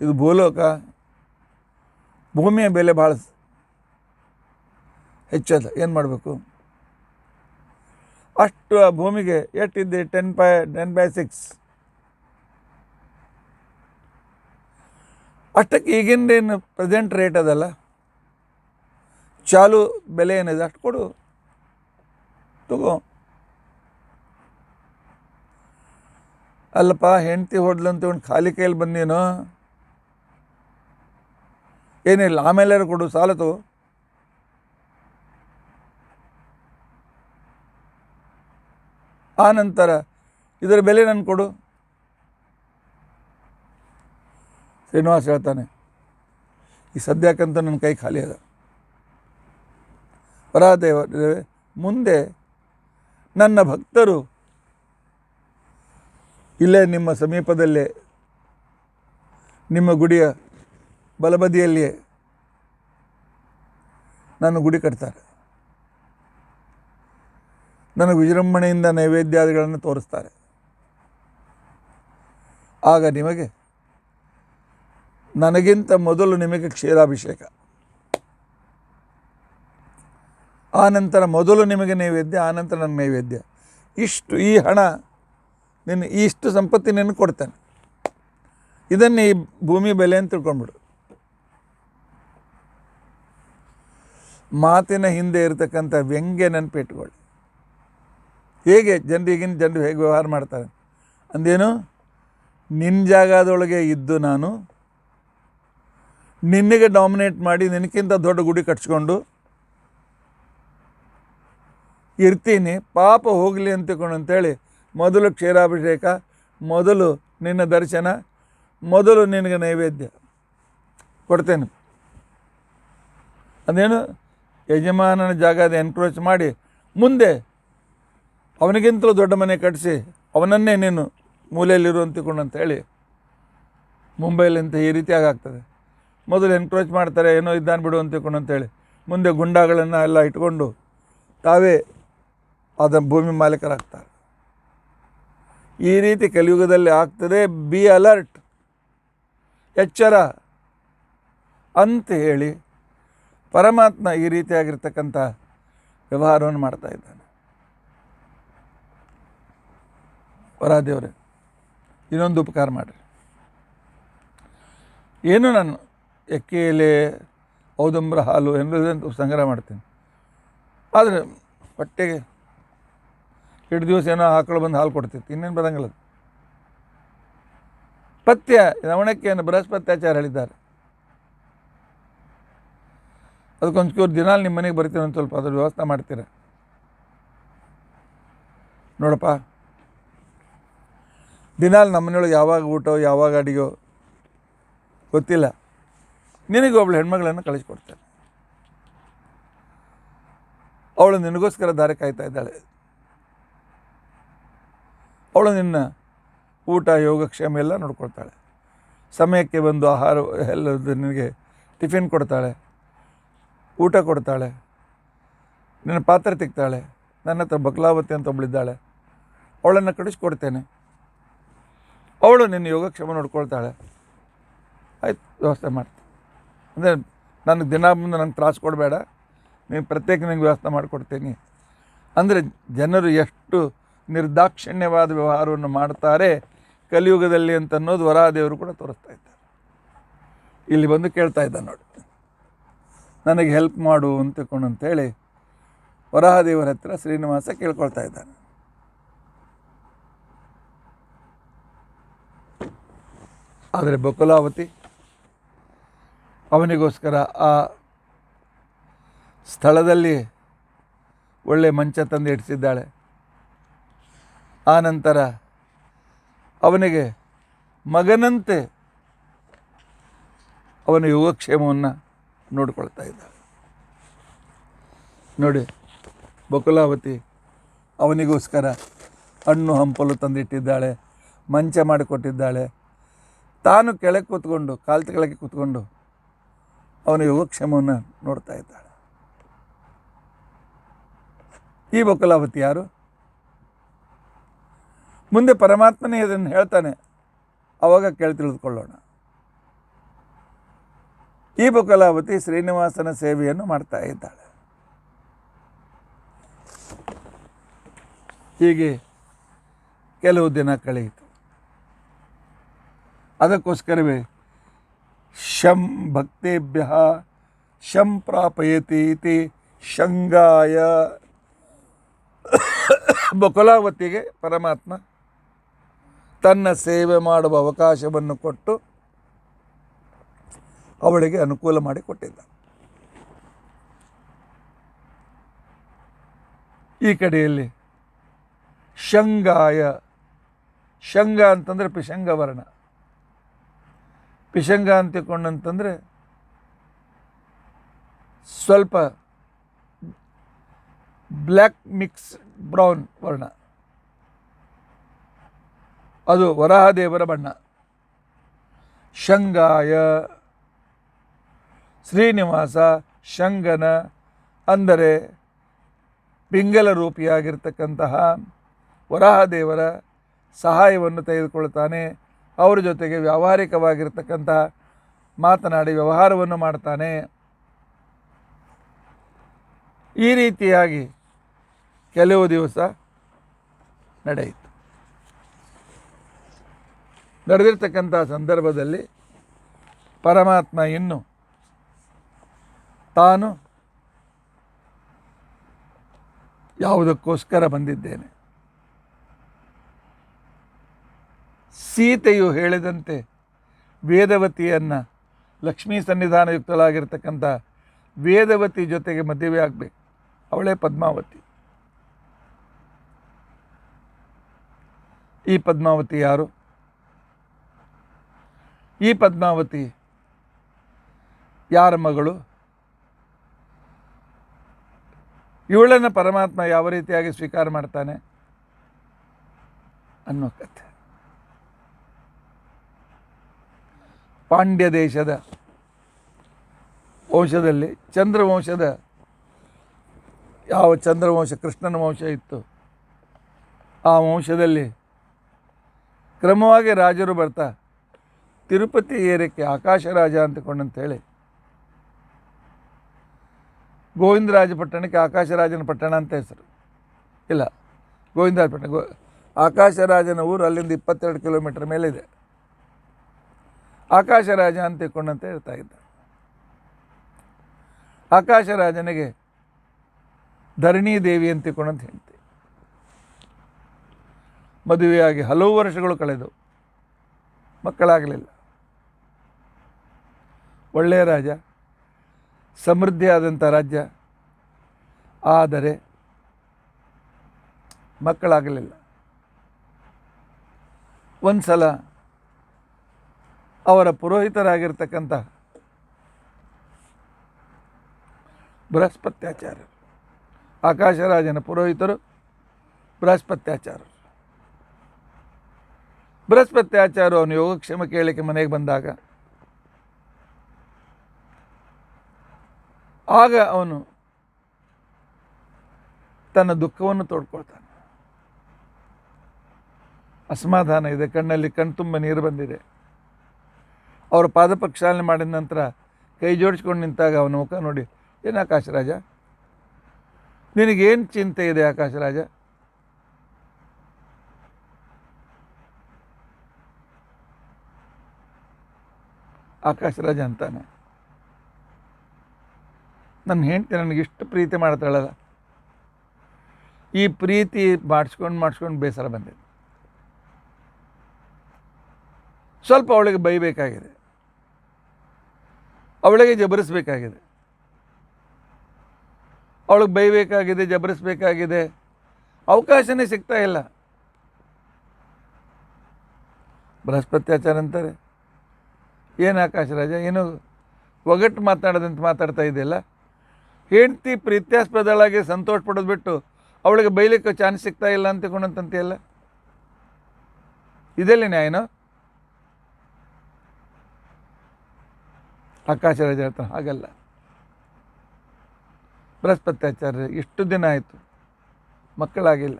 ಇದು ಭೂಲೋಕ. ಭೂಮಿಯ ಬೆಲೆ ಭಾಳ ಹೆಚ್ಚದ. ಏನು ಮಾಡಬೇಕು? ಅಷ್ಟು ಆ ಭೂಮಿಗೆ ಎಷ್ಟಿದ್ದೆ? 10/6. ಅಷ್ಟಕ್ಕೆ ಈಗಿಂದೇನು ಪ್ರೆಸೆಂಟ್ ರೇಟ್ ಅದಲ್ಲ, ಚಾಲು ಬೆಲೆ ಏನಿದೆ ಅಷ್ಟು ಕೊಡು, ತಗೋ. ಅಲ್ಲಪ್ಪ, ಹೆಂಡ್ತಿ ಹೊಡ್ಲಂತ ಒಂದು ಖಾಲಿ ಕೈಯಲ್ಲಿ ಬಂದೇನೋ, ಏನಿಲ್ಲ, ಆಮೇಲೆ ಕೊಡು, ಸಾಲ ತಗೋ. ಆ ನಂತರ ಇದರ ಬೆಲೆ ನಾನು ಕೊಡು. ಶ್ರೀನಿವಾಸ ಹೇಳ್ತಾನೆ, ಈ ಸದ್ಯಕ್ಕಂತ ನನ್ನ ಕೈ ಖಾಲಿ ಅದ. ವರಾಹದೇವ, ಮುಂದೆ ನನ್ನ ಭಕ್ತರು ಇಲ್ಲೇ ನಿಮ್ಮ ಸಮೀಪದಲ್ಲೇ, ನಿಮ್ಮ ಗುಡಿಯ ಬಲಬದಿಯಲ್ಲಿಯೇ ನನ್ನ ಗುಡಿ ಕಟ್ತಾರೆ. ನನಗೆ ವಿಜೃಂಭಣೆಯಿಂದ ನೈವೇದ್ಯಾದಿಗಳನ್ನು ತೋರಿಸ್ತಾರೆ. ಆಗ ನಿಮಗೆ, ನನಗಿಂತ ಮೊದಲು ನಿಮಗೆ ಕ್ಷೀರಾಭಿಷೇಕ, ಆನಂತರ ಮೊದಲು ನಿಮಗೆ ನೈವೇದ್ಯ, ಆನಂತರ ನನ್ನ ನೈವೇದ್ಯ. ಈ ಹಣ ಇಷ್ಟು ಸಂಪತ್ತಿ ನಿನಗೆ ಕೊಡ್ತೇನೆ. ಇದನ್ನೇ ಈ ಭೂಮಿ ಬೆಲೆ ಅಂತ ತಿಳ್ಕೊಂಡ್ಬಿಡು. ಮಾತಿನ ಹಿಂದೆ ಇರತಕ್ಕಂಥ ವ್ಯಂಗ್ಯ ನೆನಪಿಟ್ಕೊಳ್ಳಿ. ಹೇಗೆ ಈಗಿನ ಜನರು ಹೇಗೆ ವ್ಯವಹಾರ ಮಾಡ್ತಾರೆ ಅಂದೇನು, ನಿನ್ನ ಜಾಗದೊಳಗೆ ಇದ್ದು ನಾನು ನಿನಗೆ ಡಾಮಿನೇಟ್ ಮಾಡಿ ನಿನಕ್ಕಿಂತ ದೊಡ್ಡ ಗುಡಿ ಕಟ್ಸ್ಕೊಂಡು ಇರ್ತೀನಿ, ಪಾಪ ಹೋಗಲಿ ಅಂತೇಳಿ ಮೊದಲು ಕ್ಷೀರಾಭಿಷೇಕ, ಮೊದಲು ನಿನ್ನ ದರ್ಶನ, ಮೊದಲು ನಿನಗೆ ನೈವೇದ್ಯ ಕೊಡ್ತೇನೆ. ಅದೇನು ಯಜಮಾನನ ಜಾಗದ ಎನ್ಕ್ರೋಚ್ ಮಾಡಿ ಮುಂದೆ ಅವನಿಗಿಂತಲೂ ದೊಡ್ಡ ಮನೆ ಕಟ್ಟಿಸಿ ಅವನನ್ನೇ ನೀನು ಮೂಲೆಯಲ್ಲಿರು ಅಂತಿಕೊಂಡು ಅಂತೇಳಿ ಮುಂಬೈಲಿಂತ ಈ ರೀತಿಯಾಗಿ ಆಗ್ತದೆ. ಮೊದಲು ಎನ್ಕ್ರೋಚ್ ಮಾಡ್ತಾರೆ, ಏನೋ ಇದ್ದಾನೆ ಬಿಡು ಅಂತಿಕೊಂಡು ಅಂತೇಳಿ ಮುಂದೆ ಗುಂಡಾಗಳನ್ನು ಎಲ್ಲ ಇಟ್ಕೊಂಡು ತಾವೇ ಅದ ಭೂಮಿ ಮಾಲೀಕರಾಗ್ತಾರೆ. ಈ ರೀತಿ ಕಲಿಯುಗದಲ್ಲಿ ಆಗ್ತದೆ. ಬಿ ಅಲರ್ಟ್, ಎಚ್ಚರ ಅಂತ ಹೇಳಿ ಪರಮಾತ್ಮ ಈ ರೀತಿಯಾಗಿರ್ತಕ್ಕಂಥ ವ್ಯವಹಾರವನ್ನು ಮಾಡ್ತಾ ಇದ್ದಾನೆ. ವರಾದೇವರೇ, ಇನ್ನೊಂದು ಉಪಕಾರ ಮಾಡಿರಿ. ಏನು ನಾನು ಎಕ್ಕೆ ಎಲೆ, ಔದಂಬ್ರ ಹಾಲು ಎಂಬುದಂತ ಸಂಗ್ರಹ ಮಾಡ್ತೀನಿ. ಆದರೆ ಹೊಟ್ಟೆಗೆ ಎರಡು ದಿವಸ ಏನೋ ಆಕಳು ಬಂದು ಹಾಲು ಕೊಡ್ತಿತ್ತು, ಇನ್ನೇನು ಬರೋಂಗಿಲ್ಲ. ಪಥ್ಯ ನವಣಕ್ಕೆಯನ್ನು ಬೃಹಸ್ಪತ್ಯಾಚಾರ ಹೇಳಿದ್ದಾರೆ. ಅದಕ್ಕೊಂಚೂರು ದಿನ ನಿಮ್ಮ ಮನೆಗೆ ಬರ್ತೀನಿ, ಒಂದು ಸ್ವಲ್ಪ ಅದ್ರ ವ್ಯವಸ್ಥೆ ಮಾಡ್ತೀರ. ನೋಡಪ್ಪ, ದಿನಾಲು ನಮ್ಮ ಮನೆಯೊಳಗೆ ಯಾವಾಗ ಊಟ ಯಾವಾಗ ಅಡಿಗೆಯೋ ಗೊತ್ತಿಲ್ಲ. ನಿನಗೆ ಒಬ್ಬಳು ಹೆಣ್ಮಗಳನ್ನು ಕಳಿಸ್ಕೊಡ್ತಾರೆ. ಅವಳು ನಿನಗೋಸ್ಕರ ದಾರಿ ಕಾಯ್ತಾ ಇದ್ದಾಳೆ. ಅವಳು ನಿನ್ನ ಊಟ ಯೋಗಕ್ಷೇಮ ಎಲ್ಲ ನೋಡ್ಕೊಳ್ತಾಳೆ. ಸಮಯಕ್ಕೆ ಬಂದು ಆಹಾರ ಎಲ್ಲದು ನಿನಗೆ ಟಿಫಿನ್ ಕೊಡ್ತಾಳೆ, ಊಟ ಕೊಡ್ತಾಳೆ, ನಿನ್ನ ಪಾತ್ರೆ ತಿಕ್ತಾಳೆ. ನನ್ನ ಹತ್ರ ಬಕ್ಲಾವತಿ ಅಂತ ಒಬ್ಬಳಿದ್ದಾಳೆ, ಅವಳನ್ನು ಕಳಿಸ್ಕೊಡ್ತೇನೆ. ಅವಳು ನಿನ್ನ ಯೋಗಕ್ಷೇಮ ನೋಡ್ಕೊಳ್ತಾಳೆ. ಆಯ್ತು, ವ್ಯವಸ್ಥೆ ಮಾಡ್ತೀನಿ. ಅಂದರೆ ನನಗೆ ದಿನ ಮುಂದೆ ನಂಗೆ ತ್ರಾಸು ಕೊಡಬೇಡ, ನೀನು ಪ್ರತ್ಯೇಕ ನಿನಗೆ ವ್ಯವಸ್ಥೆ ಮಾಡಿಕೊಡ್ತೀನಿ. ಅಂದರೆ ಜನರು ಎಷ್ಟು ನಿರ್ದಾಕ್ಷಿಣ್ಯವಾದ ವ್ಯವಹಾರವನ್ನು ಮಾಡ್ತಾರೆ ಕಲಿಯುಗದಲ್ಲಿ ಅಂತ ಅನ್ನೋದು ವರಾದೇವರು ಕೂಡ ತೋರಿಸ್ತಾ ಇದ್ದಾರೆ. ಇಲ್ಲಿ ಬಂದು ಕೇಳ್ತಾ ಇದ್ದ ನೋಡಿ, ನನಗೆ ಹೆಲ್ಪ್ ಮಾಡು ಅಂತೇಳಿ ವರಾಹದೇವರ ಹತ್ರ ಶ್ರೀನಿವಾಸ ಕೇಳ್ಕೊಳ್ತಾ ಇದ್ದಾನೆ. ಆದರೆ ಬಕುಲಾವತಿ ಅವನಿಗೋಸ್ಕರ ಆ ಸ್ಥಳದಲ್ಲಿ ಒಳ್ಳೆ ಮಂಚ ತಂದು ಇಡಿಸಿದ್ದಾಳೆ. ಆ ನಂತರ ಅವನಿಗೆ ಮಗನಂತೆ ಅವನ ಯೋಗಕ್ಷೇಮವನ್ನು ನೋಡಿಕೊಳ್ತಾ ಇದ್ದಾಳೆ. ನೋಡಿ, ಬಕುಲಾವತಿ ಅವನಿಗೋಸ್ಕರ ಹಣ್ಣು ಹಂಪಲು ತಂದಿಟ್ಟಿದ್ದಾಳೆ, ಮಂಚ ಮಾಡಿಕೊಟ್ಟಿದ್ದಾಳೆ. ತಾನು ಕೆಳಗೆ ಕೂತ್ಕೊಂಡು, ಕಾಲು ಕೆಳಗೆ ಕೂತ್ಕೊಂಡು ಅವನ ಯೋಗಕ್ಷೇಮವನ್ನು ನೋಡ್ತಾ ಇದ್ದಾಳೆ. ಈ ಬಕುಲಾವತಿ ಯಾರು? ಮುಂದೆ ಪರಮಾತ್ಮನೇ ಇದನ್ನು ಹೇಳ್ತಾನೆ, ಆವಾಗ ಕೇಳಿ ತಿಳಿದುಕೊಳ್ಳೋಣ. ಈ ಬಕುಲಾವತಿ ಶ್ರೀನಿವಾಸನ ಸೇವೆಯನ್ನು ಮಾಡ್ತಾ ಇದ್ದಾಳೆ. ಹೀಗೆ ಕೆಲವು ದಿನ ಕಳೆಯಿತು. ಅದಕ್ಕೋಸ್ಕರವೇ ಶಂ ಭಕ್ತೇಭ್ಯ ಶಂ ಪ್ರಾಪಯತಿ ಇತಿ ಶಂಗಾಯ ಬಕುಲಾವತಿಗೆ ಪರಮಾತ್ಮ ತನ್ನ ಸೇವೆ ಮಾಡುವ ಅವಕಾಶವನ್ನು ಕೊಟ್ಟು ಅವಳಿಗೆ ಅನುಕೂಲ ಮಾಡಿಕೊಟ್ಟಿದ್ದ. ಈ ಕಡೆಯಲ್ಲಿ ಶಂಗಾಯ, ಶಂಗ ಅಂತಂದರೆ ಪಿಶಂಗ ವರ್ಣ. ಪಿಶಂಗ ಅಂತಿಕೊಂಡಂತಂದರೆ ಸ್ವಲ್ಪ ಬ್ಲ್ಯಾಕ್ ಮಿಕ್ಸ್ ಬ್ರೌನ್ ವರ್ಣ, ಅದು ವರಾಹದೇವರ ಬಣ್ಣ. ಶಂಗಾಯ ಶ್ರೀನಿವಾಸ ಶಂಗನ ಅಂದರೆ ಪಿಂಗಲ ರೂಪಿಯಾಗಿರ್ತಕ್ಕಂತಹ ವರಾಹದೇವರ ಸಹಾಯವನ್ನು ತೆಗೆದುಕೊಳ್ತಾನೆ. ಅವರ ಜೊತೆಗೆ ವ್ಯಾವಹಾರಿಕವಾಗಿರ್ತಕ್ಕಂತಹ ಮಾತನಾಡಿ ವ್ಯವಹಾರವನ್ನು ಮಾಡ್ತಾನೆ. ಈ ರೀತಿಯಾಗಿ ಕೆಲವು ದಿವಸ ನಡೆಯಿತು. ನಡೆದಿರ್ತಕ್ಕಂಥ ಸಂದರ್ಭದಲ್ಲಿ ಪರಮಾತ್ಮ ಇನ್ನು ತಾನು ಯಾವುದಕ್ಕೋಸ್ಕರ ಬಂದಿದ್ದೇನೆ, ಸೀತೆಯು ಹೇಳಿದಂತೆ ವೇದವತಿಯನ್ನು, ಲಕ್ಷ್ಮೀ ಸನ್ನಿಧಾನಯುಕ್ತಳಾಗಿರ್ತಕ್ಕಂಥ ವೇದವತಿ ಜೊತೆಗೆ ಮದುವೆ ಆಗಬೇಕು, ಅವಳೇ ಪದ್ಮಾವತಿ. ಈ ಪದ್ಮಾವತಿ ಯಾರು? ಈ ಪದ್ಮಾವತಿ ಯಾರ ಮಗಳು? ಇವಳನ್ನು ಪರಮಾತ್ಮ ಯಾವ ರೀತಿಯಾಗಿ ಸ್ವೀಕಾರ ಮಾಡ್ತಾನೆ ಅನ್ನೋ ಕಥೆ. ಪಾಂಡ್ಯ ದೇಶದ ವಂಶದಲ್ಲಿ ಚಂದ್ರವಂಶದ ಯಾವ ಚಂದ್ರವಂಶ ಕೃಷ್ಣನ ವಂಶ ಇತ್ತು, ಆ ವಂಶದಲ್ಲಿ ಕ್ರಮವಾಗಿ ರಾಜರು ಬರ್ತಾ ತಿರುಪತಿ ಏರಿಕೆ ಆಕಾಶ ರಾಜ ಅಂತಕೊಂಡಂತೇಳಿ ಗೋವಿಂದರಾಜ ಪಟ್ಟಣಕ್ಕೆ ಆಕಾಶರಾಜನ ಪಟ್ಟಣ ಅಂತ ಹೆಸರು. ಇಲ್ಲ, ಗೋವಿಂದರಾಜ ಪಟ್ಟಣ, ಆಕಾಶರಾಜನ ಊರು ಅಲ್ಲಿಂದ 22 ಕಿಲೋಮೀಟರ್ ಮೇಲಿದೆ. ಆಕಾಶರಾಜ ಅಂತ ತಿಳ್ಕೊಂಡಂತ ಹೇಳ್ತಾ ಇದ್ದ. ಆಕಾಶರಾಜನಿಗೆ ಧರಣಿ ದೇವಿ ಅಂತ ತಿಳ್ಕೊಂಡಂತ ಹೇಳ್ತೀವಿ. ಮದುವೆಯಾಗಿ ಹಲವು ವರ್ಷಗಳು ಕಳೆದವು, ಮಕ್ಕಳಾಗಲಿಲ್ಲ. ಒಳ್ಳೆಯ ರಾಜ, ಸಮೃದ್ಧಿಯಾದಂಥ ರಾಜ್ಯ, ಆದರೆ ಮಕ್ಕಳಾಗಲಿಲ್ಲ. ಒಂದು ಸಲ ಅವರ ಪುರೋಹಿತರಾಗಿರ್ತಕ್ಕಂಥ ಬೃಹಸ್ಪತ್ಯಾಚಾರ್ಯರು, ಆಕಾಶರಾಜನ ಪುರೋಹಿತರು ಬೃಹಸ್ಪತ್ಯಾಚಾರ್ಯರು. ಬೃಹಸ್ಪತ್ಯಾಚಾರ್ಯರು ಅವನು ಯೋಗಕ್ಷೇಮ ಕೇಳಲಿಕ್ಕೆ ಮನೆಗೆ ಬಂದಾಗ ಆಗ ಅವನು ತನ್ನ ದುಃಖವನ್ನು ತೋಡ್ಕೊಳ್ತಾನೆ. ಅಸಮಾಧಾನ ಇದೆ, ಕಣ್ಣಲ್ಲಿ ಕಣ್ತುಂಬ ನೀರು ಬಂದಿದೆ. ಅವರ ಪಾದಪಕ್ಷಾಲನೆ ಮಾಡಿದ ನಂತರ ಕೈ ಜೋಡಿಸ್ಕೊಂಡು ನಿಂತಾಗ ಅವನ ಮುಖ ನೋಡಿ, ಏನು ಆಕಾಶರಾಜ, ನಿನಗೇನು ಚಿಂತೆ ಇದೆ ಆಕಾಶರಾಜ? ಆಕಾಶರಾಜ ಅಂತಾನೆ, ನನ್ನ ಹೆಂಡತಿ ನನಗಿಷ್ಟು ಪ್ರೀತಿ ಮಾಡ್ತಾಳಲ್ಲ, ಈ ಪ್ರೀತಿ ಮಾಡಿಸ್ಕೊಂಡು ಬೇಸರ ಬಂದಿದೆ. ಸ್ವಲ್ಪ ಅವಳಿಗೆ ಬೈಬೇಕಾಗಿದೆ, ಅವಳಿಗೆ ಜಬರಿಸಬೇಕಾಗಿದೆ, ಅವಳಿಗೆ ಬೈಬೇಕಾಗಿದೆ, ಜಬರಿಸಬೇಕಾಗಿದೆ, ಅವಕಾಶನೇ ಸಿಗ್ತಾ ಇಲ್ಲ. ಬೃಹಸ್ಪತ್ಯಾಚಾರ ಅಂತಾರೆ, ಏನು ಆಕಾಶರಾಜ, ಏನು ಒಗಟ್ಟು ಮಾತಾಡೋದಂತ ಮಾತಾಡ್ತಾ ಇದೆಯಲ್ಲ, ಹೆಂಡ್ತಿ ಪ್ರೀತ್ಯಾಸ್ಪದಳಾಗಿ ಸಂತೋಷ ಪಡೋದು ಬಿಟ್ಟು ಅವಳಿಗೆ ಬೈಲಿಕ್ಕೆ ಚಾನ್ಸ್ ಸಿಗ್ತಾ ಇಲ್ಲ ಅಂತ ತಿಳ್ಕೊಂಡಂತೆಲ್ಲ ಇದೆಲ್ಲಿ ನ್ಯಾಯನೋ? ಆಕಾಶರಾಜ ಹೇಳ್ತಾನೆ, ಹಾಗಲ್ಲ ಬೃಹಸ್ಪತ್ಯಾಚಾರ್ಯ, ಇಷ್ಟು ದಿನ ಆಯಿತು ಮಕ್ಕಳಾಗಿಲ್ಲ,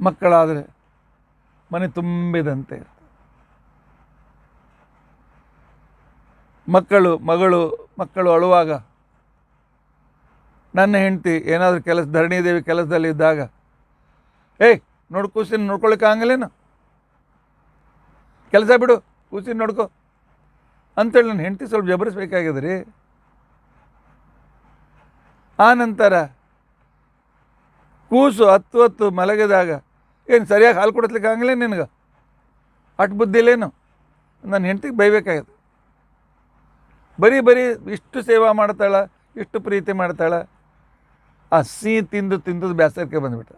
ಮಕ್ಕಳಾದರೆ ಮನೆ ತುಂಬಿದಂತೆ ಇರ್ತದೆ. ಮಕ್ಕಳು ಅಳುವಾಗ ನನ್ನ ಹೆಂಡತಿ ಏನಾದರೂ ಧರಣಿ ದೇವಿ ಕೆಲಸದಲ್ಲಿ ಇದ್ದಾಗ, ಏಯ್ ನೋಡು ಕೂಸಿನ ನೋಡ್ಕೊಳ್ಳಿಕ್ಕೆ ಆಗಲೇನು, ಕೆಲಸ ಬಿಡು ಕೂಸಿನ ನೋಡ್ಕೊ ಅಂತೇಳಿ ನನ್ನ ಹೆಂಡತಿ ಸ್ವಲ್ಪ ಜಬರಿಸ್ಬೇಕಾಗಿದೆ ರೀ. ಆ ನಂತರ ಕೂಸು ಹತ್ತು ಮಲಗಿದಾಗ ಏನು ಸರಿಯಾಗಿ ಹಾಲು ಕೊಡಿಸ್ಲಿಕ್ಕೆ ಆಗಲೇ ನಿನಗೆ ಅಷ್ಟು ಬುದ್ಧಿ ಇಲ್ಲೇನು, ನನ್ನ ಹೆಂಡತಿಗೆ ಬೈಬೇಕಾಗಿದೆ. ಬರೀ ಇಷ್ಟು ಸೇವಾ ಮಾಡ್ತಾಳ, ಇಷ್ಟು ಪ್ರೀತಿ ಮಾಡ್ತಾಳ, ಆ ಸಿಹಿ ತಿಂದು ಬೇಸರಕ್ಕೆ ಬಂದುಬಿಟ್ಟ.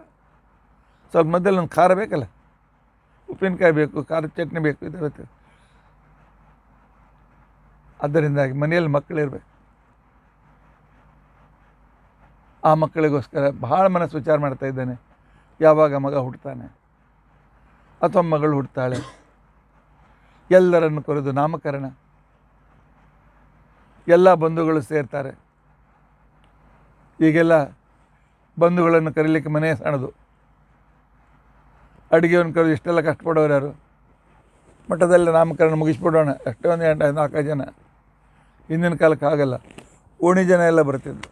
ಸ್ವಲ್ಪ ಮಧ್ಯದಲ್ಲಿ ಒಂದು ಖಾರ ಬೇಕಲ್ಲ, ಉಪ್ಪಿನಕಾಯಿ ಬೇಕು, ಖಾರದ ಚಟ್ನಿ ಬೇಕು, ಇದು ಬೇಕು. ಅದರಿಂದಾಗಿ ಮನೆಯಲ್ಲಿ ಮಕ್ಕಳಿರ್ಬೇಕು. ಆ ಮಕ್ಕಳಿಗೋಸ್ಕರ ಬಹಳ ಮನಸ್ಸು ವಿಚಾರ ಮಾಡ್ತಾ ಇದ್ದಾನೆ, ಯಾವಾಗ ಮಗ ಹುಡ್ತಾನೆ ಅಥವಾ ಮಗಳು ಹುಡ್ತಾಳೆ. ಎಲ್ಲರನ್ನು ಕರೆದು ನಾಮಕರಣ, ಎಲ್ಲ ಬಂಧುಗಳು ಸೇರ್ತಾರೆ. ಈಗೆಲ್ಲ ಬಂಧುಗಳನ್ನು ಕರೀಲಿಕ್ಕೆ ಮನೆ ಸಣ್ಣದು, ಅಡುಗೆಯನ್ನು ಕರೆದು ಇಷ್ಟೆಲ್ಲ ಕಷ್ಟಪಡೋರು ಯಾರು? ಮಠದಲ್ಲಿ ನಾಮಕರಣ ಮುಗಿಸ್ಬಿಡೋಣ, ಎಷ್ಟೋ ಒಂದು 4-5 ಜನ. ಹಿಂದಿನ ಕಾಲಕ್ಕೆ ಆಗಲ್ಲ, ಓಣಿ ಜನ ಎಲ್ಲ ಬರ್ತಿದ್ರು,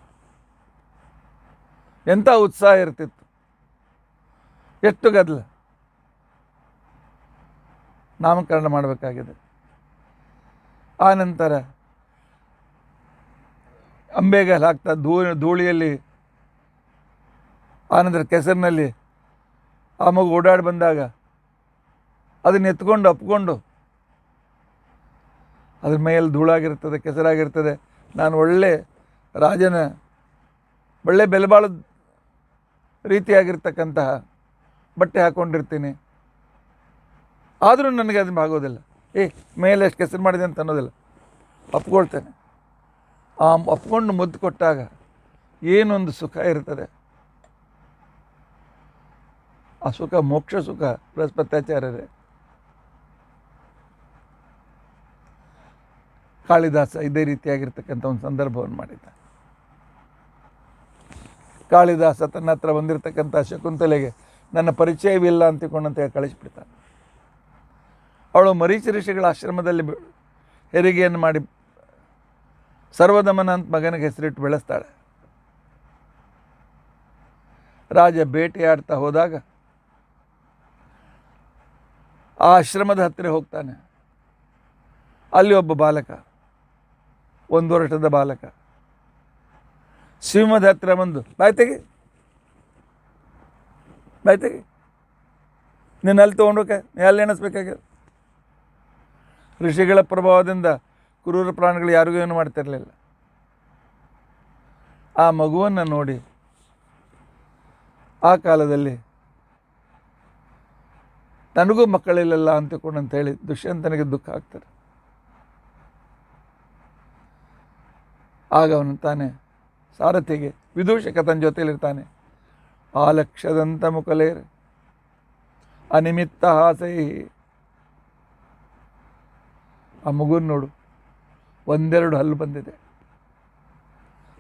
ಎಂಥ ಉತ್ಸಾಹ ಇರ್ತಿತ್ತು. ಎಷ್ಟು ಗದ್ದಲ. ನಾಮಕರಣ ಮಾಡಬೇಕಾಗಿದೆ. ಆ ನಂತರ ಅಂಬೆಗಾಲು ಹಾಕ್ತಾ ಧೂಳಿಯಲ್ಲಿ, ಆನಂತರ ಕೆಸರಿನಲ್ಲಿ ಆ ಮಗು ಓಡಾಡಿ ಬಂದಾಗ ಅದನ್ನು ಎತ್ಕೊಂಡು ಅಪ್ಕೊಂಡು, ಅದ್ರ ಮೇಯಲ್ಲಿ ಧೂಳಾಗಿರ್ತದೆ, ಕೆಸರಾಗಿರ್ತದೆ. ನಾನು ಒಳ್ಳೆ ರಾಜನ ಒಳ್ಳೆ ಬೆಲೆಬಾಳದ ರೀತಿಯಾಗಿರ್ತಕ್ಕಂತಹ ಬಟ್ಟೆ ಹಾಕ್ಕೊಂಡಿರ್ತೀನಿ, ಆದರೂ ನನಗೆ ಅದನ್ನು ಆಗೋದಿಲ್ಲ. ಮೇಲೆ ಎಷ್ಟು ಕೆಸರು ಮಾಡಿದೆ ಅಂತ ಅನ್ನೋದಿಲ್ಲ, ಅಪ್ಕೊಳ್ತೇನೆ. ಆ ಅಪ್ಕೊಂಡು ಮುದ್ದು ಕೊಟ್ಟಾಗ ಏನೊಂದು ಸುಖ ಇರ್ತದೆ. ಆ ಸುಖ ಮೋಕ್ಷ ಸುಖ. ಬೃಹಸ್ಪತ್ಯಾಚಾರ್ಯರೇ, ಕಾಳಿದಾಸ ಇದೇ ರೀತಿಯಾಗಿರ್ತಕ್ಕಂಥ ಒಂದು ಸಂದರ್ಭವನ್ನು ಮಾಡಿದ್ದ. ಕಾಳಿದಾಸ ತನ್ನ ಹತ್ರ ಬಂದಿರತಕ್ಕಂಥ ಶಕುಂತಲೆಗೆ ನನ್ನ ಪರಿಚಯವಿಲ್ಲ ಅಂತಿಕೊಂಡಂತೆ ಕಳಿಸಿಬಿಡ್ತಾನೆ. ಅವಳು ಮರೀಚಿ ಋಷಿಗಳ ಆಶ್ರಮದಲ್ಲಿ ಹೆರಿಗೆಯನ್ನು ಮಾಡಿ ಸರ್ವದಮನ ಅಂತ ಮಗನಿಗೆ ಹೆಸರಿಟ್ಟು ಬೆಳೆಸ್ತಾಳೆ. ರಾಜ ಬೇಟೆಯಾಡ್ತಾ ಹೋದಾಗ ಆ ಆಶ್ರಮದ ಹತ್ತಿರ ಹೋಗ್ತಾನೆ. ಅಲ್ಲಿ ಒಬ್ಬ ಬಾಲಕ, 1 ವರ್ಷದ ಬಾಲಕ, ಸಿಂಹದ ಹತ್ತಿರ ಬಂದು ಬಾಯ್ ತೆಗಿ ನೀನು ಅಲ್ಲಿ ತೊಗೊಂಡೋಕೆ ಅಲ್ಲಿ ಎಣಿಸ್ಬೇಕಾಗ್ಯದ. ಋಷಿಗಳ ಪ್ರಭಾವದಿಂದ ಕ್ರೂರ ಪ್ರಾಣಿಗಳು ಯಾರಿಗೂ ಏನು ಮಾಡ್ತಿರಲಿಲ್ಲ. ಆ ಮಗುವನ್ನು ನೋಡಿ ಆ ಕಾಲದಲ್ಲಿ ನನಗೂ ಮಕ್ಕಳಿಲ್ಲಲ್ಲ ಅಂತೇಳಿ ದುಷ್ಯಂತನಿಗೆ ದುಃಖ ಆಗ್ತಾರೆ. ಆಗ ಅವನು ತಾನೆ ಸಾರಥಿಗೆ ವಿದೂಷಕ ತನ್ನ ಜೊತೆಯಲ್ಲಿರ್ತಾನೆ. ಆಲಕ್ಷ್ಯದಂತ ಮುಕಲೇರ್ ಅನಿಮಿತ್ತ ಹಾಸೈ. ಆ ಮಗುನ ನೋಡು, 1-2 ಹಲ್ಲು ಬಂದಿದೆ,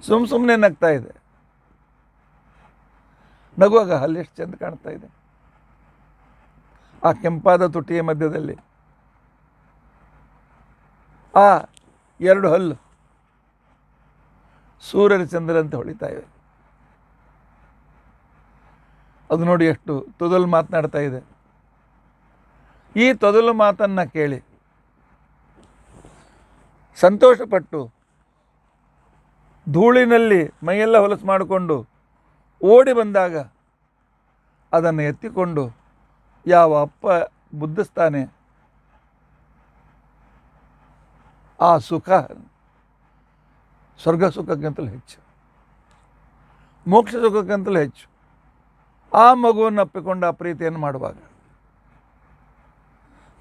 ಸುಮ್ಮನೆ ನಗ್ತಾ ಇದೆ. ನಗುವಾಗ ಹಲ್ಲು ಎಷ್ಟು ಚೆಂದ ಕಾಣ್ತಾ ಇದೆ. ಆ ಕೆಂಪಾದ ತುಟಿಯ ಮಧ್ಯದಲ್ಲಿ ಆ 2 ಹಲ್ಲು ಸೂರ್ಯರ ಚಂದ್ರಂತೆ ಹೊಳಿತಾ ಇವೆ. ಅದು ನೋಡಿ ಎಷ್ಟು ತೊದಲು ಮಾತನಾಡ್ತಾ ಇದೆ. ಈ ತೊದಲು ಮಾತನ್ನು ಕೇಳಿ ಸಂತೋಷಪಟ್ಟು ಧೂಳಿನಲ್ಲಿ ಮೈಯೆಲ್ಲ ಹೊಲಸು ಮಾಡಿಕೊಂಡು ಓಡಿ ಬಂದಾಗ ಅದನ್ನು ಎತ್ತಿಕೊಂಡು ಯಾವ ಅಪ್ಪ ಮುದ್ದಿಸ್ತಾನೆ, ಆ ಸುಖ ಸ್ವರ್ಗ ಸುಖಕ್ಕಿಂತಲೂ ಹೆಚ್ಚು, ಮೋಕ್ಷ ಸುಖಕ್ಕಿಂತಲೂ ಹೆಚ್ಚು. ಆ ಮಗುವನ್ನು ಅಪ್ಪಿಕೊಂಡು ಆ ಪ್ರೀತಿಯನ್ನು ಮಾಡುವಾಗ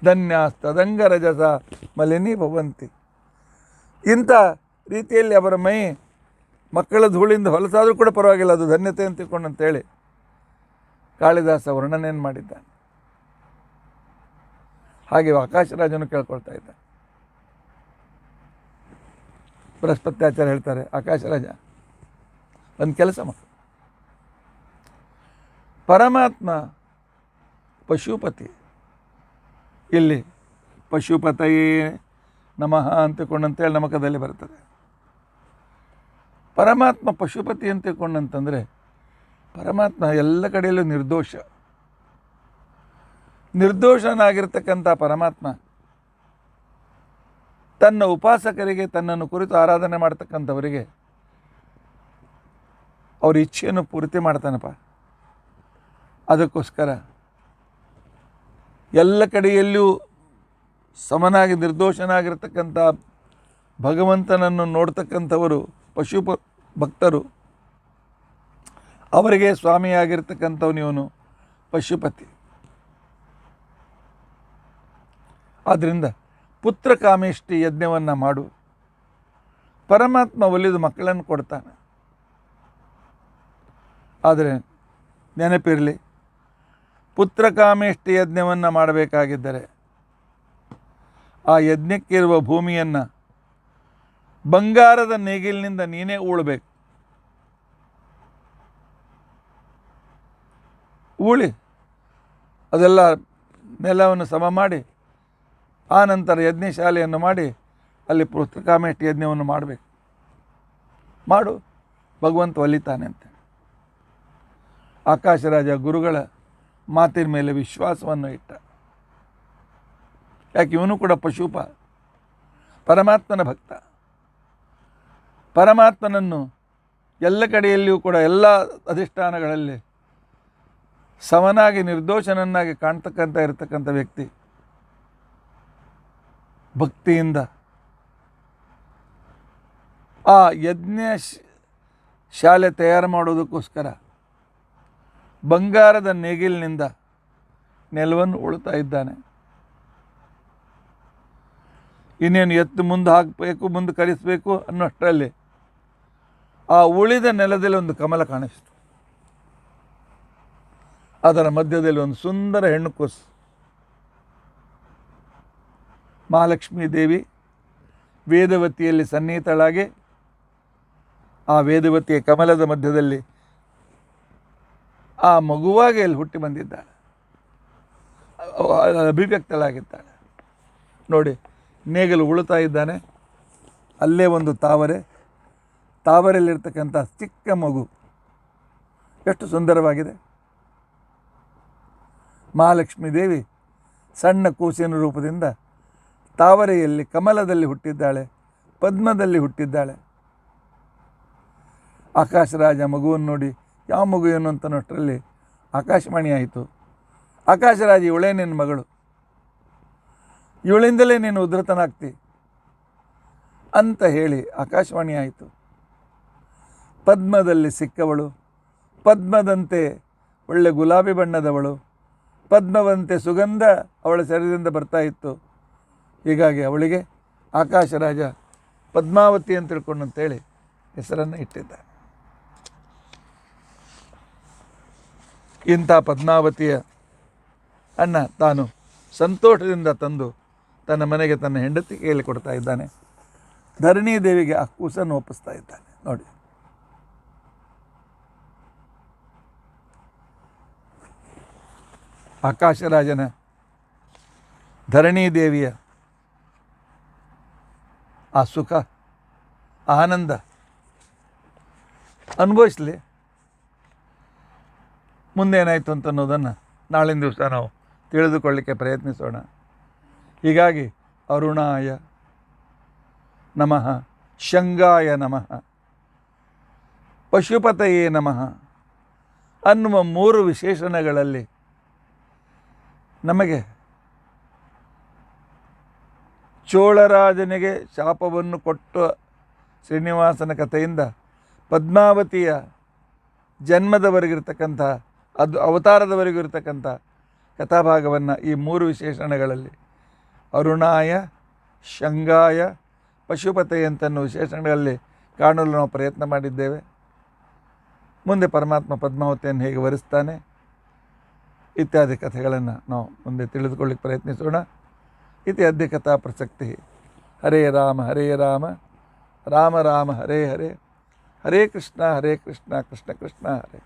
ಧನ್ಯಾಸ್ತದಂಗ ರಜಸ ಮಲಿನಿ ಭವಂತಿ. ಇಂಥ ರೀತಿಯಲ್ಲಿ ಅವರ ಮೈ ಮಕ್ಕಳ ಧೂಳಿಂದ ಹೊಲಸಾದರೂ ಕೂಡ ಪರವಾಗಿಲ್ಲ, ಅದು ಧನ್ಯತೆ ಅಂತ ತಿಳ್ಕೊಂಡಂತೇಳಿ ಕಾಳಿದಾಸ ವರ್ಣನೆಯನ್ನು ಮಾಡಿದ್ದಾನೆ. ಹಾಗೆ ಆಕಾಶರಾಜನು ಕೇಳ್ಕೊಳ್ತಾ ಇದ್ದ. ಬೃಹಸ್ಪತ್ಯಾಚಾರ್ಯ ಹೇಳ್ತಾರೆ, ಆಕಾಶರಾಜ ಒಂದು ಕೆಲಸ ಮಾಡು, ಪರಮಾತ್ಮ ಪಶುಪತಿ, ಇಲ್ಲಿ ಪಶುಪತಯೇ ನಮಃ ಅಂತಕೊಂಡಂತೇಳಿ ನಮಕದಲ್ಲಿ ಬರ್ತದೆ. ಪರಮಾತ್ಮ ಪಶುಪತಿ ಅಂತಕೊಂಡಂತಂದರೆ ಪರಮಾತ್ಮ ಎಲ್ಲ ಕಡೆಯಲ್ಲೂ ನಿರ್ದೋಷನಾಗಿರ್ತಕ್ಕಂಥ ಪರಮಾತ್ಮ ತನ್ನ ಉಪಾಸಕರಿಗೆ, ತನ್ನನ್ನು ಕುರಿತು ಆರಾಧನೆ ಮಾಡ್ತಕ್ಕಂಥವರಿಗೆ ಅವ್ರ ಇಚ್ಛೆಯನ್ನು ಪೂರ್ತಿ ಮಾಡ್ತಾನಪ್ಪ. ಅದಕ್ಕೋಸ್ಕರ ಎಲ್ಲ ಕಡೆಯಲ್ಲಿಯೂ ಸಮನಾಗಿ ನಿರ್ದೋಷನಾಗಿರ್ತಕ್ಕಂಥ ಭಗವಂತನನ್ನು ನೋಡ್ತಕ್ಕಂಥವರು ಭಕ್ತರು, ಅವರಿಗೆ ಸ್ವಾಮಿಯಾಗಿರ್ತಕ್ಕಂಥವನು ಇವನು ಪಶುಪತಿ. ಆದ್ದರಿಂದ ಪುತ್ರ ಕಾಮೇಷ್ಟಿ ಯಜ್ಞವನ್ನು ಮಾಡು, ಪರಮಾತ್ಮ ಒಲಿದು ಮಕ್ಕಳನ್ನು ಕೊಡ್ತಾನೆ. ಆದರೆ ನೆನಪಿರಲಿ, ಪುತ್ರ ಕಾಮೇಷ್ಟಿ ಯಜ್ಞವನ್ನು ಮಾಡಬೇಕಾಗಿದ್ದರೆ ಆ ಯಜ್ಞಕ್ಕಿರುವ ಭೂಮಿಯನ್ನು ಬಂಗಾರದ ನೇಗಿಲಿನಿಂದ ನೀನೇ ಉಳಬೇಕು. ಉಳಿ ಅದೆಲ್ಲ ನೆಲವನ್ನು ಸಮ ಮಾಡಿ ಆ ನಂತರ ಯಜ್ಞಶಾಲೆಯನ್ನು ಮಾಡಿ ಅಲ್ಲಿ ಪುತ್ರಕಾಮೇಷ್ಟಿ ಯಜ್ಞವನ್ನು ಮಾಡಬೇಕು. ಮಾಡು, ಭಗವಂತ ಒಲಿತಾನೆ ಅಂತ. ಆಕಾಶರಾಜ ಗುರುಗಳ ಮಾತಿನ ಮೇಲೆ ವಿಶ್ವಾಸವನ್ನು ಇಟ್ಟ. ಯಾಕೆ ಇವನು ಕೂಡ ಪಶುಪ, ಪರಮಾತ್ಮನ ಭಕ್ತ. ಪರಮಾತ್ಮನನ್ನು ಎಲ್ಲ ಕಡೆಯಲ್ಲಿಯೂ ಕೂಡ ಎಲ್ಲ ಅಧಿಷ್ಠಾನಗಳಲ್ಲಿ ಸಮನಾಗಿ ನಿರ್ದೋಷನನ್ನಾಗಿ ಕಾಣ್ತಕ್ಕಂಥ ಇರತಕ್ಕಂಥ ವ್ಯಕ್ತಿ. ಭಕ್ತಿಯಿಂದ ಆ ಯಜ್ಞ ಶಾಲೆ ತಯಾರು ಮಾಡೋದಕ್ಕೋಸ್ಕರ ಬಂಗಾರದ ನೇಗಿಲಿನಿಂದ ನೆಲವನ್ನು ಉಳ್ತಾ ಇದ್ದಾನೆ. ಇನ್ನೇನು ಎತ್ತು ಮುಂದೆ ಹಾಕಬೇಕು, ಮುಂದೆ ಕರೆಸಬೇಕು ಅನ್ನೋಷ್ಟರಲ್ಲಿ ಆ ಉಳಿದ ನೆಲದಲ್ಲಿ ಒಂದು ಕಮಲ ಕಾಣಿಸ್ತು. ಅದರ ಮಧ್ಯದಲ್ಲಿ ಒಂದು ಸುಂದರ ಹೆಣ್ಣು ಕೂಸು. ಮಹಾಲಕ್ಷ್ಮೀ ದೇವಿ ವೇದವತಿಯಲ್ಲಿ ಸನ್ನಿಹಿತಳಾಗಿ ಆ ವೇದವತಿಯ ಕಮಲದ ಮಧ್ಯದಲ್ಲಿ ಆ ಮಗುವಾಗಿ ಅಲ್ಲಿ ಹುಟ್ಟಿ ಬಂದಿದ್ದಾಳೆ, ಅಭಿವ್ಯಕ್ತಳಾಗಿದ್ದಾಳೆ. ನೋಡಿ, ನೇಗಲು ಉಳುತ್ತಾ ಇದ್ದಾನೆ, ಅಲ್ಲೇ ಒಂದು ತಾವರೆಯಲ್ಲಿರ್ತಕ್ಕಂಥ ಚಿಕ್ಕ ಮಗು ಎಷ್ಟು ಸುಂದರವಾಗಿದೆ. ಮಹಾಲಕ್ಷ್ಮೀ ದೇವಿ ಸಣ್ಣ ಕೂಸಿನ ರೂಪದಿಂದ ತಾವರೆಯಲ್ಲಿ ಕಮಲದಲ್ಲಿ ಹುಟ್ಟಿದ್ದಾಳೆ, ಪದ್ಮದಲ್ಲಿ ಹುಟ್ಟಿದ್ದಾಳೆ. ಆಕಾಶರಾಜ ಮಗುವನ್ನು ನೋಡಿ ಯಾವ ಮಗು ಏನು ಅಂತನೋಷ್ಟರಲ್ಲಿ ಆಕಾಶವಾಣಿ ಆಯಿತು. ಆಕಾಶರಾಜ, ಇವಳೇ ನಿನ್ನ ಮಗಳು, ಇವಳಿಂದಲೇ ನೀನು ಉದ್ಧತನಾಗ್ತಿ ಅಂತ ಹೇಳಿ ಆಕಾಶವಾಣಿ ಆಯಿತು. ಪದ್ಮದಲ್ಲಿ ಸಿಕ್ಕವಳು, ಪದ್ಮದಂತೆ ಒಳ್ಳೆ ಗುಲಾಬಿ ಬಣ್ಣದವಳು, ಪದ್ಮವಂತೆ ಸುಗಂಧ ಅವಳ ಶರೀರದಿಂದ ಬರ್ತಾ ಇತ್ತು. ಹೀಗಾಗಿ ಅವಳಿಗೆ ಆಕಾಶರಾಜ ಪದ್ಮಾವತಿ ಅಂತ ತಿಳ್ಕೊಂಡಂತೇಳಿ ಹೆಸರನ್ನು ಇಟ್ಟಿದ್ದ. ಇಂಥ ಪದ್ಮಾವತಿಯ ಅಣ್ಣ ತಾನು ಸಂತೋಷದಿಂದ ತಂದು ತನ್ನ ಮನೆಗೆ ತನ್ನ ಹೆಂಡತಿ ಕೈಯಲ್ಲಿ ಕೊಡ್ತಾ ಇದ್ದಾನೆ. ಧರಣಿ ದೇವಿಗೆ ಆ ಕೂಸನ್ನು ಒಪ್ಪಿಸ್ತಾ ಇದ್ದಾನೆ. ನೋಡಿ, ಆಕಾಶರಾಜನ ಧರಣಿ ದೇವಿಯ ಆ ಸುಖ ಆನಂದ ಅನುಭವಿಸಲಿ. ಮುಂದೇನಾಯಿತು ಅಂತ ಅನ್ನೋದನ್ನು ನಾಳಿನ ದಿವಸ ನಾವು ತಿಳಿದುಕೊಳ್ಳಿಕ್ಕೆ ಪ್ರಯತ್ನಿಸೋಣ. ಹೀಗಾಗಿ ಅರುಣಾಯ ನಮಃ, ಶಂಗಾಯ ನಮಃ, ಪಶುಪತಯೇ ನಮಃ ಅನ್ನುವ 3 ವಿಶೇಷಣಗಳಲ್ಲಿ ನಮಗೆ ಚೋಳರಾಜನಿಗೆ ಶಾಪವನ್ನು ಕೊಟ್ಟ ಶ್ರೀನಿವಾಸನ ಕಥೆಯಿಂದ ಪದ್ಮಾವತಿಯ ಜನ್ಮದವರೆಗಿರ್ತಕ್ಕಂಥ ಅವತಾರದವರೆಗೂ ಇರತಕ್ಕಂಥ ಕಥಾಭಾಗವನ್ನು ಈ 3 ವಿಶೇಷಣಗಳಲ್ಲಿ ಅರುಣಾಯ, ಶಂಗಾಯ, ಪಶುಪತಯ ಅಂತನ್ನೋ ವಿಶೇಷಣಗಳಲ್ಲಿ ಕಾಣಲು ನಾವು ಪ್ರಯತ್ನ ಮಾಡಿದ್ದೇವೆ. ಮುಂದೆ ಪರಮಾತ್ಮ ಪದ್ಮಾವತಿಯನ್ನು ಹೇಗೆ ವರಿಸ್ತಾನೆ ಇತ್ಯಾದಿ ಕಥೆಗಳನ್ನು ನಾವು ಮುಂದೆ ತಿಳಿದುಕೊಳ್ಳಿಕ್ಕೆ ಪ್ರಯತ್ನಿಸೋಣ. ಇತಿ ಅದ್ಯ ಕಥಾ ಪ್ರಸಕ್ತಿ. ಹರೇ ರಾಮ ರಾಮ ರಾಮ ಹರೇ ಹರೇ, ಹರೇ ಕೃಷ್ಣ ಕೃಷ್ಣ ಕೃಷ್ಣ ಹರೇ.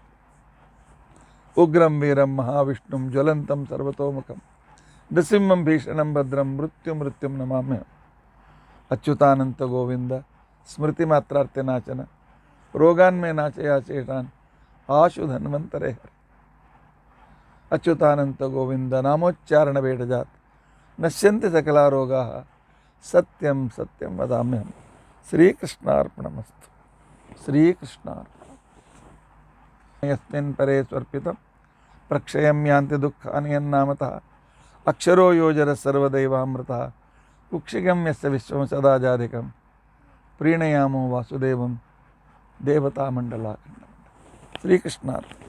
ಉಗ್ರಂ ವೀರಂ ಮಹಾವಿಷ್ಣುಂ ಜ್ವಲಂತಂ ಸರ್ವತೋಮುಖಂ ನೃಸಿಂಹಂ ಭೀಷಣಂ ಭದ್ರಂ ಮೃತ್ಯುಂ ನಮಾಮ್ಯಹಂ. ಅಚ್ಯುತಾನಂತ ಗೋವಿಂದ ಸ್ಮೃತಿ ಮಾತ್ರಾರ್ಥ ನಾಚನ ರೋಗಾನ್ಮೇ ನಾಚಯಾಚೇಷಾನ್ ಆಶು ಧನ್ವಂತರೇ ಹರಿ. ಅಚ್ಯುತಾನಂತ ಗೋವಿಂದ ನಾಮೋಚ್ಚಾರಣ ಬೇಡಜಾತ್ ನಶ್ಯಂತಿ ಸಕಲಾ ರೋಗಾ ಸತ್ಯಂ ವದಾಮ್ಯಹಂ. ಶ್ರೀಕೃಷ್ಣಾರ್ಪಣಮಸ್ತು. ಶ್ರೀಕೃಷ್ಣಾರ್ಪಣ. ಯಸ್ಮಿನ್ ಪರೇ ಸ್ವರ್ಪಿತಂ ಪ್ರಕ್ಷಯಂ ಯಾಂತಿ ದುಃಖಾನಿ ಯನ್ನಾಮತಃ ಅಕ್ಷರೋ ಯೋಜರ ಸರ್ವದೈವಾಮೃತಃ ಕುಕ್ಷಿಗಂ ಯಸ್ಯ ವಿಶ್ವಂ ಸದಾ ಜಾಧಿಕಂ ಪ್ರೀಣಯಾಮೋ ವಾಸುದೇವಂ ದೇವತಾಮಂಡಲಾಖಂಡಂ. ಶ್ರೀಕೃಷ್ಣಾರ್ಪಣ.